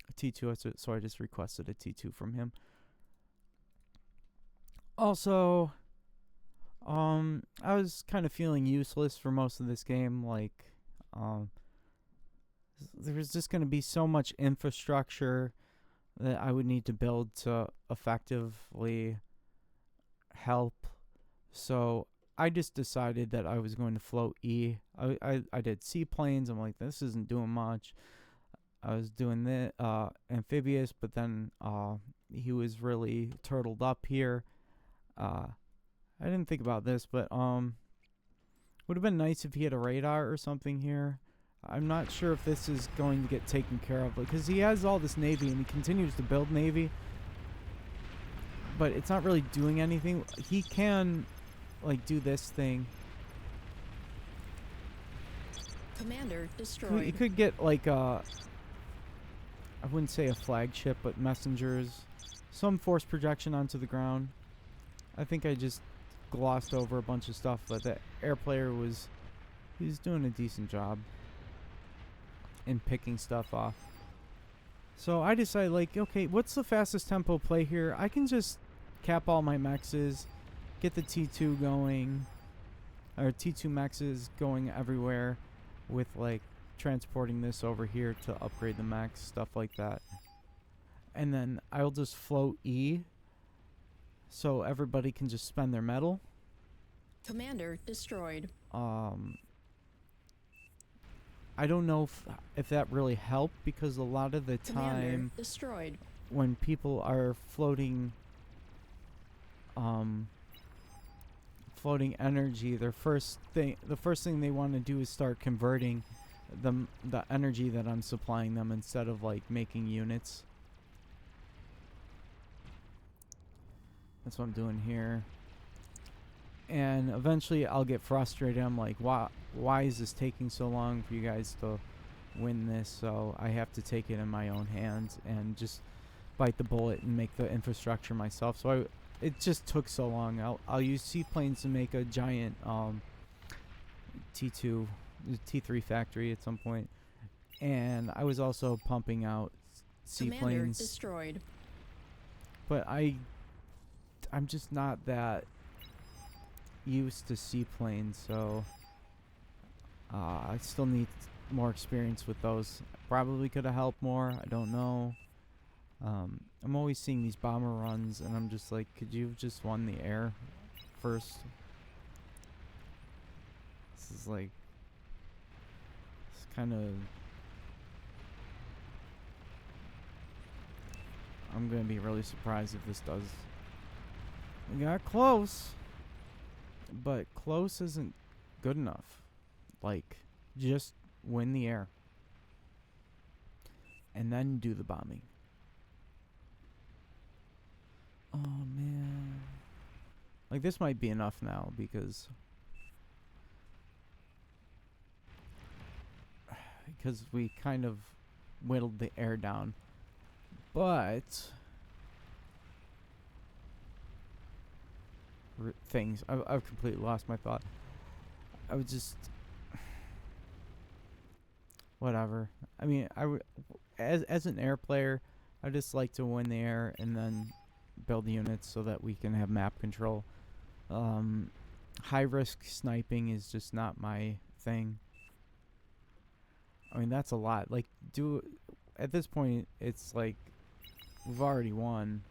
S1: a T2, so I just requested a T2 from him. Also, I was kind of feeling useless for most of this game. Like, there was just going to be so much infrastructure that I would need to build to effectively help. So I just decided that I was going to float E. I did seaplanes. I'm like, this isn't doing much. I was doing the amphibious, but then he was really turtled up here. I didn't think about this, but would have been nice if he had a radar or something here. I'm not sure if this is going to get taken care of, because he has all this navy and he continues to build navy, but it's not really doing anything. He can like do this thing.
S2: Commander destroyed.
S1: He could get like I wouldn't say a flagship, but messengers, some force projection onto the ground. I think I just glossed over a bunch of stuff, but the air player he's doing a decent job in picking stuff off. So I decided, like, okay, what's the fastest tempo play here? I can just cap all my mexes, get the T2 going, or T2 mexes going everywhere with, like, transporting this over here to upgrade the max, stuff like that. And then I'll just float E so everybody can just spend their metal.
S2: Commander destroyed.
S1: I don't know if that really helped, because a lot of the time
S2: destroyed.
S1: when people are floating energy, the first thing they want to do is start converting the energy that I'm supplying them instead of like making units. That's what I'm doing here. And eventually I'll get frustrated. I'm like, why is this taking so long for you guys to win this? So I have to take it in my own hands and just bite the bullet and make the infrastructure myself. So it just took so long. I'll use seaplanes to make a giant T2, T3 factory at some point. And I was also pumping out seaplanes.
S2: Commander destroyed.
S1: But I'm just not that used to seaplanes, so I still need more experience with those. Probably could have helped more. I don't know. I'm always seeing these bomber runs, and I'm just like, could you have just won the air first? This is like, it's kind of. I'm gonna be really surprised if this does. We got close. But close isn't good enough. Like, just win the air. And then do the bombing. Oh, man. Like, this might be enough now, because we kind of whittled the air down. But things. I've completely lost my thought. I would just whatever. I mean, as an air player, I just like to win the air and then build units so that we can have map control. High risk sniping is just not my thing. I mean, that's a lot. Like, at this point, it's like we've already won.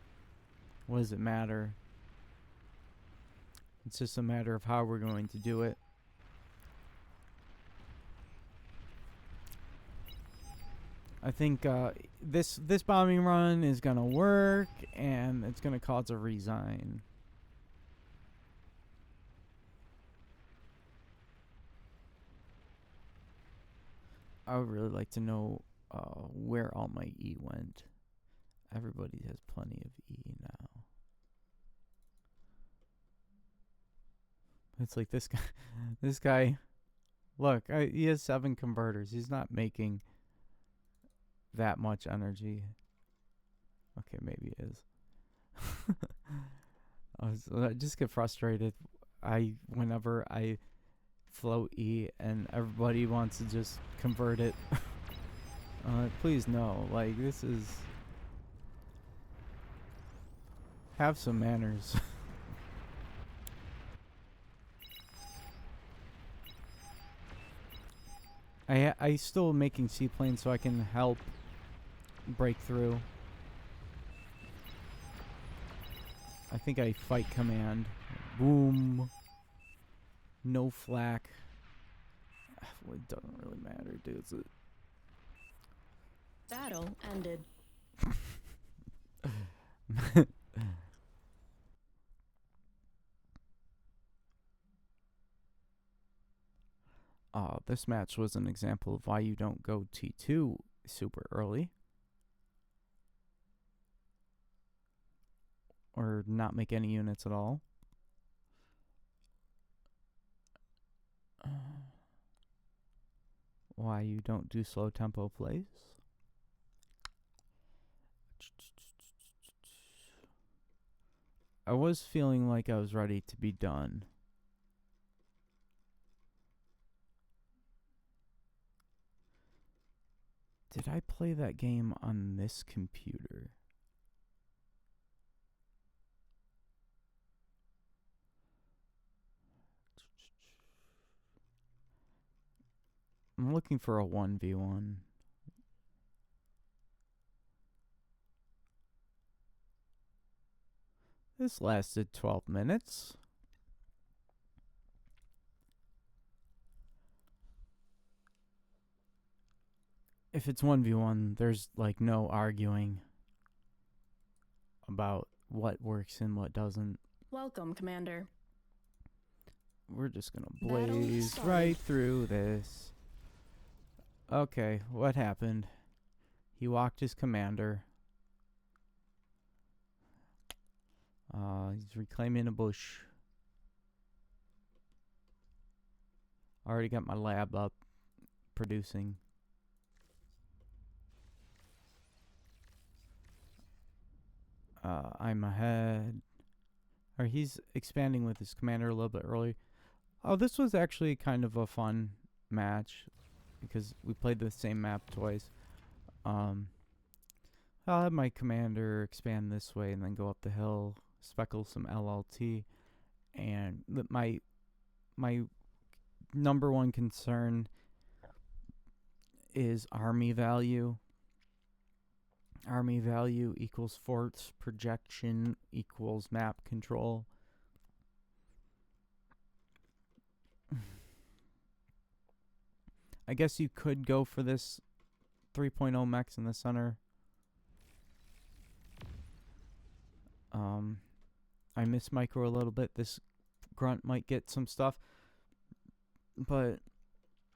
S1: What does it matter? It's just a matter of how we're going to do it. I think this bombing run is gonna work, and it's gonna cause a resign. I would really like to know where all my E went. Everybody has plenty of E now. It's like this guy. This guy. Look, he has 7 converters. He's not making that much energy. Okay, maybe it is. I just get frustrated. Whenever I float E and everybody wants to just convert it. Please no. Like, this is. Have some manners. I still making seaplanes so I can help break through. I think I fight command. Boom. No flak. Well, it doesn't really matter, does it?
S2: Battle ended.
S1: This match was an example of why you don't go T2 super early. Or not make any units at all. Why you don't do slow tempo plays. I was feeling like I was ready to be done. Did I play that game on this computer? I'm looking for a 1v1. This lasted 12 minutes. If it's 1v1, there's like no arguing about what works and what doesn't.
S2: Welcome, Commander.
S1: We're just gonna blaze right through this. Okay, what happened? He walked his commander. He's reclaiming a bush. Already got my lab up, producing. I'm ahead. Or he's expanding with his commander a little bit early. Oh, this was actually kind of a fun match because we played the same map twice. I'll have my commander expand this way and then go up the hill, speckle some LLT, and my number one concern is army value. Army value equals force projection equals map control. I guess you could go for this 3.0 mechs in the center. I miss micro a little bit. This grunt might get some stuff, but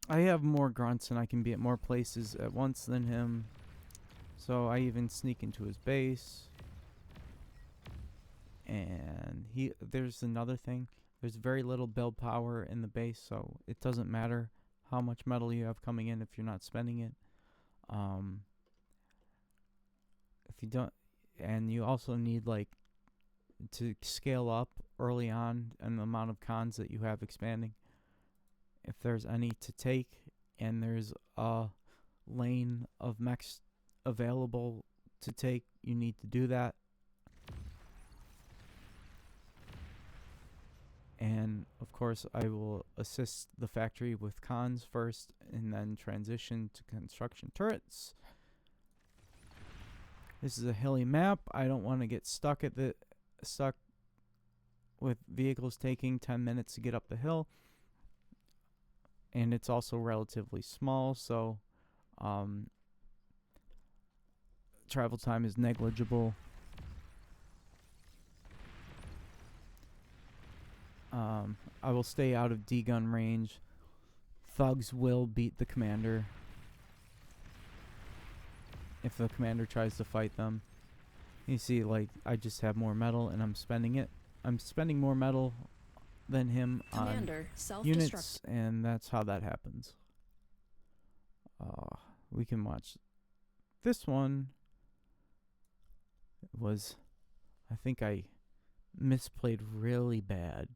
S1: I have more grunts and I can be at more places at once than him. So I even sneak into his base. And there's another thing. There's very little build power in the base, so it doesn't matter how much metal you have coming in if you're not spending it. If you don't, and you also need like to scale up early on and the amount of cons that you have expanding. If there's any to take and there's a lane of mechs available to take, you need to do that. And of course I will assist the factory with cons first and then transition to construction turrets. This is a hilly map. I don't want to get stuck with vehicles taking 10 minutes to get up the hill. And it's also relatively small, so travel time is negligible. I will stay out of D-gun range. Thugs will beat the commander if the commander tries to fight them. You see, like, I just have more metal and I'm spending it. I'm spending more metal than him
S2: Commander,
S1: on
S2: self-destruct.
S1: units, and that's how that happens. We can watch this one. Was, I think I misplayed really bad,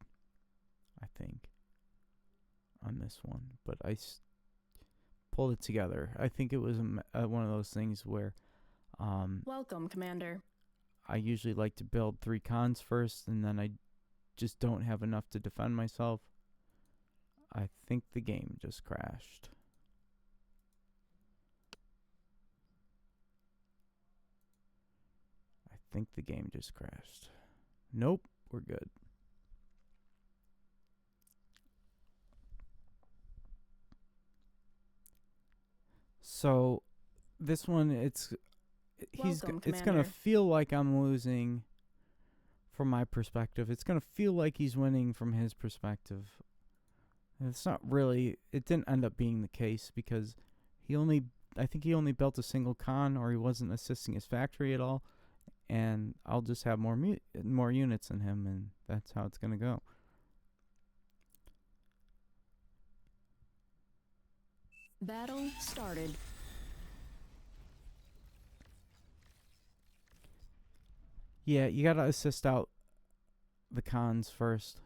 S1: I think, on this one, but I pulled it together. I think it was one of those things where
S2: Welcome, Commander.
S1: I usually like to build 3 cons first, and then I just don't have enough to defend myself. I think the game just crashed. I think the game just crashed. Nope, we're good. So this one, it's
S2: Welcome,
S1: gonna
S2: Commander.
S1: feel like I'm losing from my perspective. It's gonna feel like he's winning from his perspective. And it's not really. It didn't end up being the case because I think he only built a single con, or he wasn't assisting his factory at all. And I'll just have more units than him, and that's how it's gonna go.
S2: Battle started.
S1: Yeah, you gotta assist out the cons first,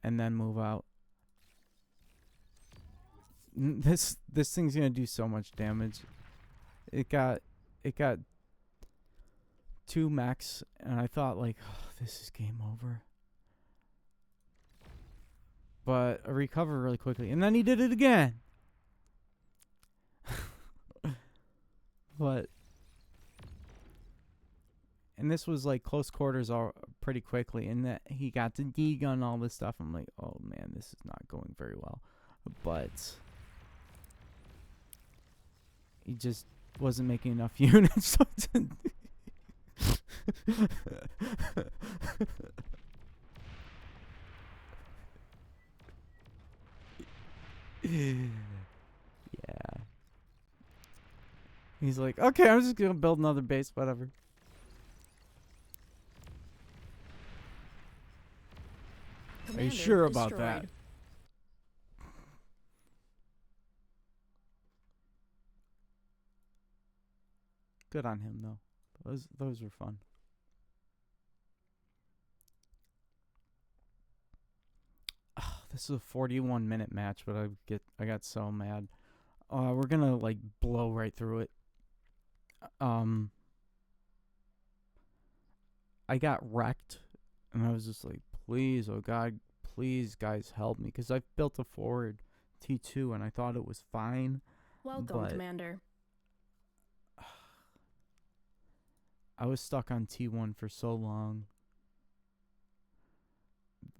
S1: and then move out. This thing's gonna do so much damage. It got 2 mechs, and I thought, like, oh, this is game over. But I recovered really quickly, and then he did it again. But, and this was like close quarters all pretty quickly, and that he got to D-gun all this stuff. I'm like, oh man, this is not going very well. But he just wasn't making enough units. Yeah. He's like, okay, I'm just gonna build another base, whatever. Are you
S2: Commander
S1: sure about
S2: destroyed.
S1: that? Good on him, though. Those were fun. This is a 41-minute match, but I got so mad. We're gonna like blow right through it. I got wrecked, and I was just like, please, oh God, please, guys, help me, because I've built a forward T2, and I thought it was fine.
S2: Welcome,
S1: But
S2: Commander.
S1: I was stuck on T1 for so long.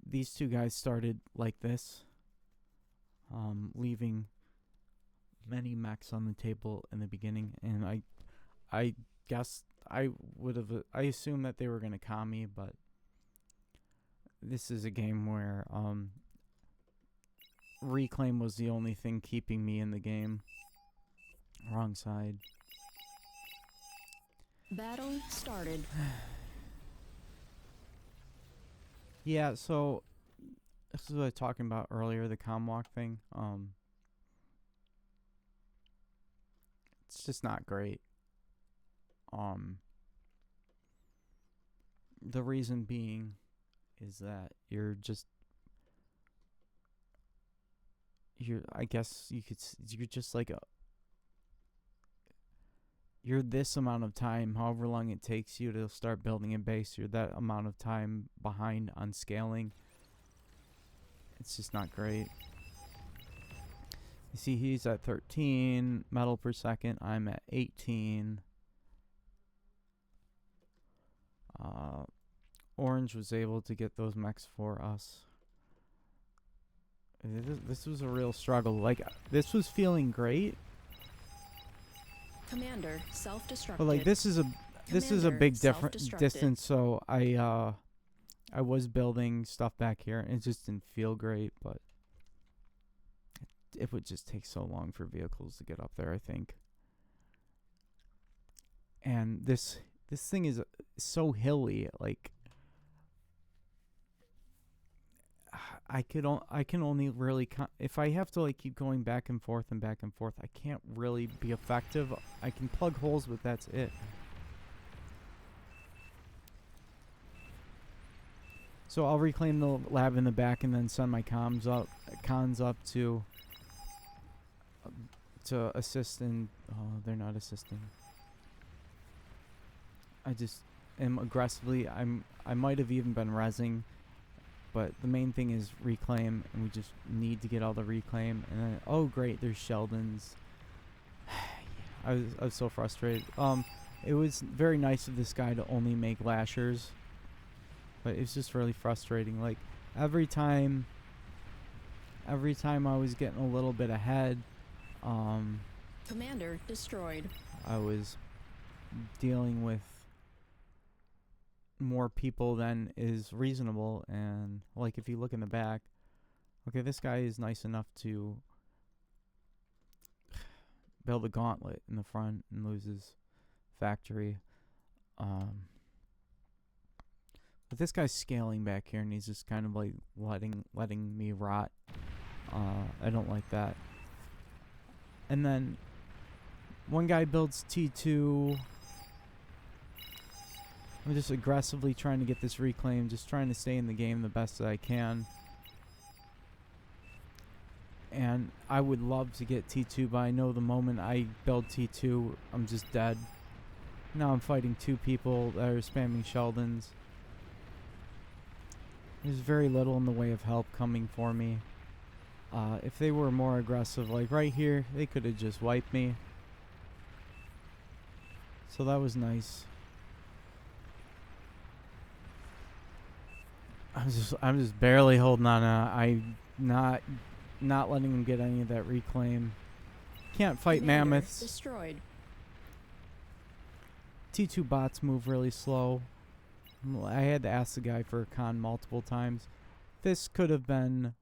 S1: These 2 guys started like this, leaving many mechs on the table in the beginning, and I guess I assumed that they were gonna calm me, but this is a game where reclaim was the only thing keeping me in the game. Wrong side.
S2: Battle started.
S1: Yeah, so this is what I was talking about earlier, the comwalk thing. It's just not great. The reason being is that you're I guess you're just like you're this amount of time, however long it takes you to start building a base, you're that amount of time behind on scaling. It's just not great. You see, he's at 13 metal per second. I'm at 18. Orange was able to get those mechs for us. This was a real struggle. Like, this was feeling great
S2: Commander, self-destructed.
S1: But like this is a
S2: Commander,
S1: big different
S2: self-destructed.
S1: distance, so I was building stuff back here and it just didn't feel great, but it would just take so long for vehicles to get up there, I think. And this thing is so hilly, like I can only really if I have to like keep going back and forth, I can't really be effective. I can plug holes, but that's it. So I'll reclaim the lab in the back and then send my cons up to assist in. Oh, they're not assisting. I just am aggressively. I might have even been rezzing, but the main thing is reclaim, and we just need to get all the reclaim. And then, oh great, there's Sheldons. I was so frustrated. It was very nice of this guy to only make lashers, but it's just really frustrating. Like every time I was getting a little bit ahead,
S2: Commander destroyed.
S1: I was dealing with more people than is reasonable. And like if you look in the back, okay, this guy is nice enough to build a gauntlet in the front and lose his factory. But this guy's scaling back here and he's just kind of like letting me rot. I don't like that. And then one guy builds T2. I'm just aggressively trying to get this reclaim, just trying to stay in the game the best that I can. And I would love to get T2, but I know the moment I build T2, I'm just dead. Now I'm fighting two people that are spamming Sheldons. There's very little in the way of help coming for me. If they were more aggressive, like right here, they could have just wiped me. So that was nice. I'm just barely holding on. I'm not letting them get any of that reclaim. Can't fight
S2: Commander
S1: mammoths.
S2: destroyed.
S1: T2 bots move really slow. I had to ask the guy for a con multiple times. This could have been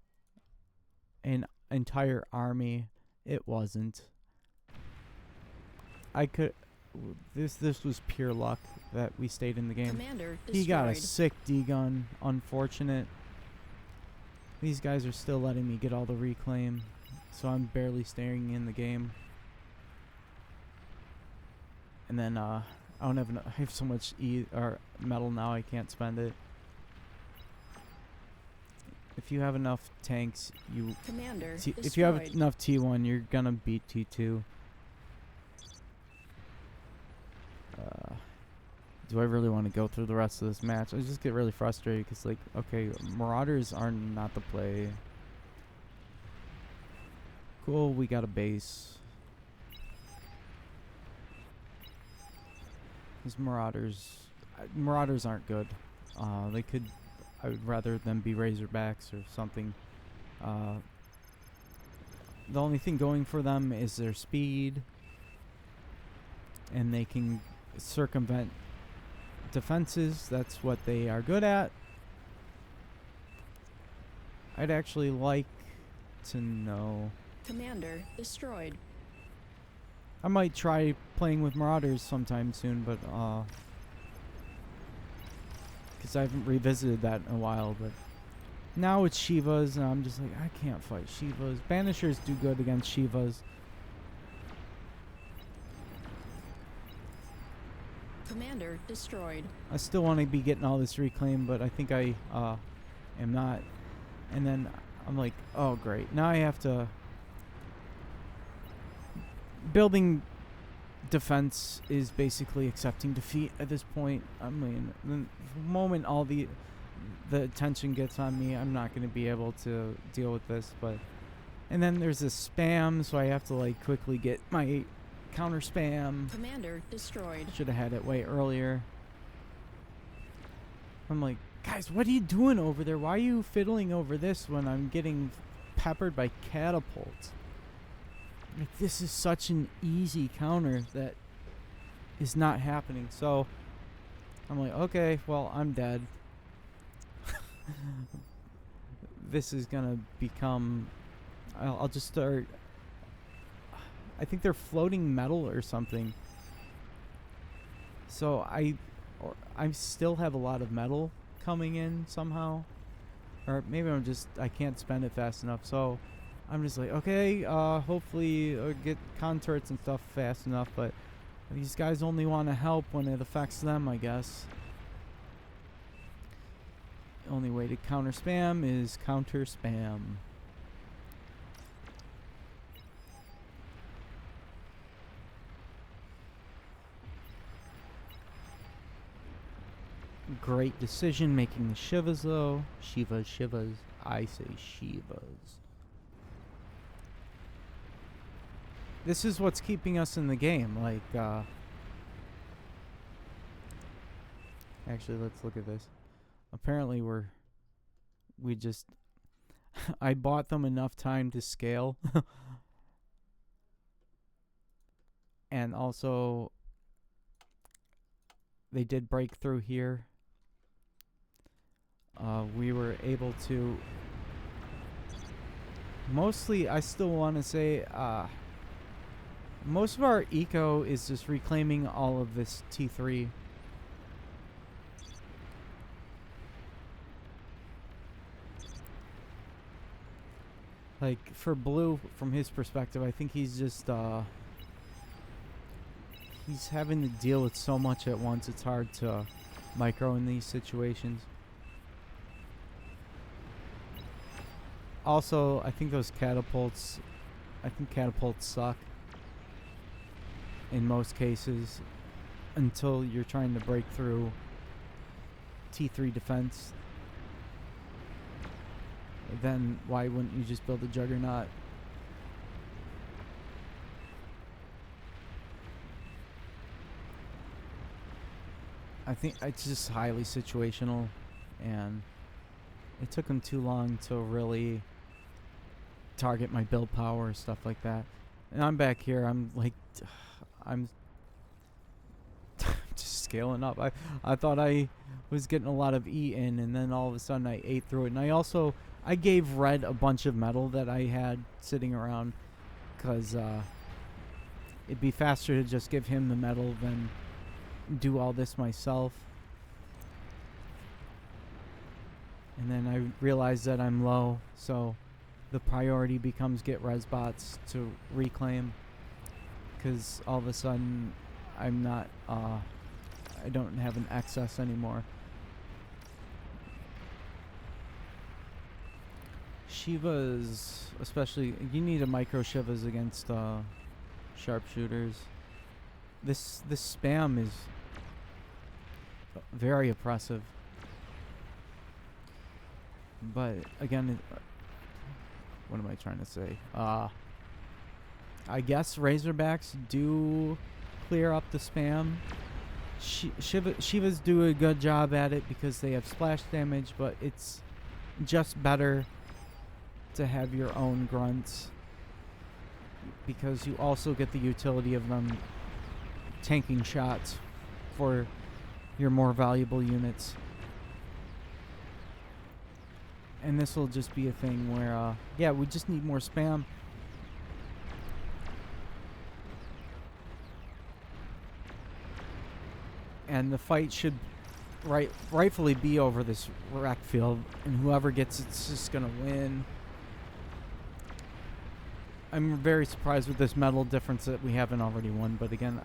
S1: an entire army. It wasn't. This was pure luck that we stayed in the game.
S2: Commander destroyed.
S1: He got a sick D-gun. Unfortunate. These guys are still letting me get all the reclaim, so I'm barely staying in the game. And then I don't have enough. I have so much metal now, I can't spend it. If you have enough tanks,
S2: Commander
S1: if you have
S2: destroyed.
S1: enough T1, you're gonna beat T2. Do I really want to go through the rest of this match? I just get really frustrated because, like, okay, Marauders are not the play. Cool, we got a base. These Marauders aren't good. I would rather them be Razorbacks or something. The only thing going for them is their speed, and they can circumvent defenses. That's what they are good at. I'd actually like to know.
S2: Commander destroyed.
S1: I might try playing with Marauders sometime soon, but because I haven't revisited that in a while. But now it's Shivas, and I'm just like, I can't fight Shivas. Banishers do good against Shivas.
S2: Commander destroyed.
S1: I still want to be getting all this reclaim, but I think I am not. And then I'm like, oh great, now I have to. Building defense is basically accepting defeat at this point. I mean, the moment all the attention gets on me, I'm not going to be able to deal with this. But and then there's this spam, so I have to like quickly get my counter spam.
S2: Commander destroyed.
S1: Should have had it way earlier. I'm like, guys, what are you doing over there? Why are you fiddling over this when I'm getting peppered by catapults? Like, this is such an easy counter that is not happening. So I'm like, okay, well, I'm dead. This is gonna become. I'll just start. I think they're floating metal or something. So I still have a lot of metal coming in somehow, or maybe I can't spend it fast enough. So I'm just like, okay, hopefully get con turrets and stuff fast enough. But these guys only want to help when it affects them, I guess. The only way to counter spam is counter spam. Great decision making the Shivas though. Shivas. I say Shivas. This is what's keeping us in the game. Like, actually, let's look at this. Apparently, we just, I bought them enough time to scale. And also, they did break through here. We were able to, mostly, I still want to say, most of our eco is just reclaiming all of this T3. Like, for Blue, from his perspective, I think he's just, he's having to deal with so much at once, it's hard to micro in these situations. Also, I think catapults suck in most cases until you're trying to break through T3 defense. Then why wouldn't you just build a juggernaut? I think it's just highly situational, and it took them too long to really target my build power, stuff like that. And I'm back here, I'm like, I'm just scaling up. I thought I was getting a lot of E in, and then all of a sudden I ate through it. And I gave Red a bunch of metal that I had sitting around, because it'd be faster to just give him the metal than do all this myself. And then I realized that I'm low, so the priority becomes get res bots to reclaim, because all of a sudden I'm not, I don't have an excess anymore. Shivas, especially, you need a micro Shivas against sharpshooters. This spam is very oppressive. But again, what am I trying to say? I guess Razorbacks do clear up the spam. Shivas do a good job at it because they have splash damage, but it's just better to have your own grunts, because you also get the utility of them tanking shots for your more valuable units. And this will just be a thing where, yeah, we just need more spam. And the fight should rightfully be over this wreck field, and whoever gets it's just gonna win. I'm very surprised with this metal difference that we haven't already won, but again,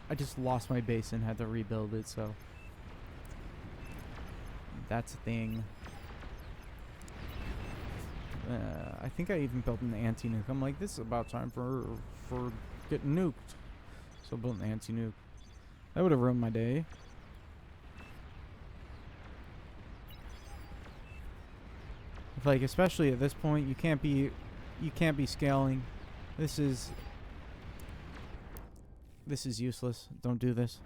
S1: I just lost my base and had to rebuild it, so that's a thing. I think I even built an anti-nuke. I'm like, this is about time for getting nuked. So I built an anti-nuke. That would have ruined my day. Like, especially at this point, you can't be scaling. This is useless. Don't do this.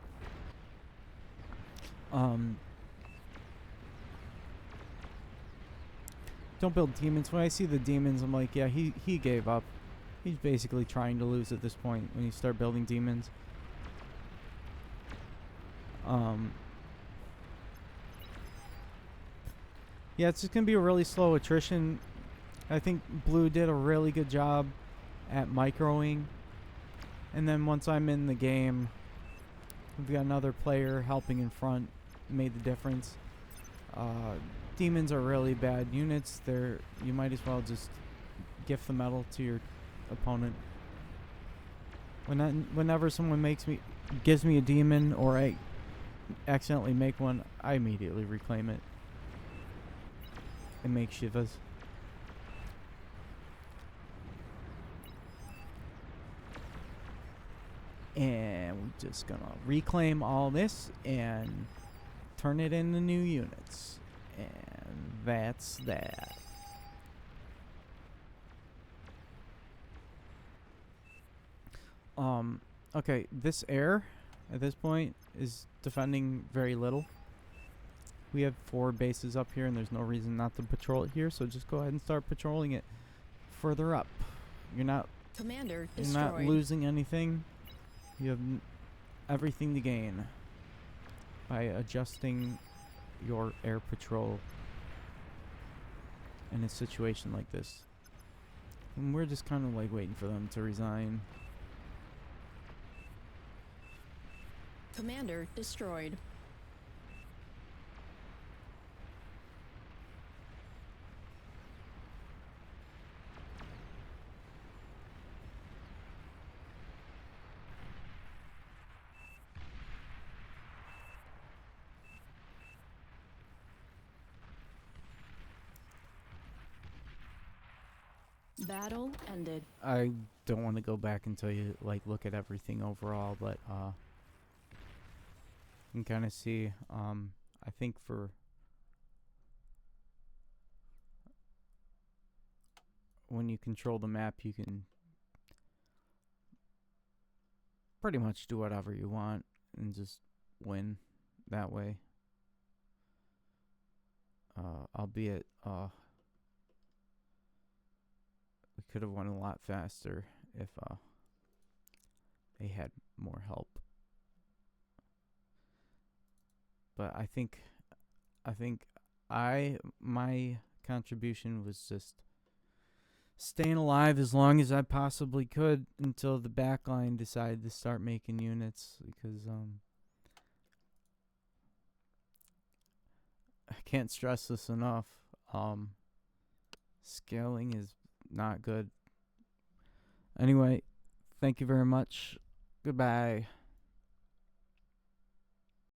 S1: Don't build demons. When I see the demons, I'm like, yeah, he gave up. He's basically trying to lose at this point when you start building demons. Yeah, it's just going to be a really slow attrition. I think blue did a really good job at microing. And then once I'm in the game, we've got another player helping in front. Made the difference. Demons are really bad units. You might as well just gift the medal to your opponent. Whenever someone gives me a demon, or I accidentally make one, I immediately reclaim it and make shivas. And we're just gonna reclaim all this and turn it into new units. And that's that. Okay, this air at this point is defending very little. We have 4 bases up here, and there's no reason not to patrol it here, so just go ahead and start patrolling it further up. You're not
S2: Commander
S1: You're
S2: destroyed.
S1: not losing anything. You have everything to gain by adjusting your air patrol in a situation like this. And we're just kind of like waiting for them to resign.
S2: Commander destroyed. Battle ended.
S1: I don't want to go back until you look at everything overall, but you can kind of see. I think for when you control the map, you can pretty much do whatever you want and just win that way. Albeit, we could have won a lot faster if they had more help. But I think my contribution was just staying alive as long as I possibly could until the backline decided to start making units, because I can't stress this enough. Scaling is not good. Anyway, thank you very much. Goodbye.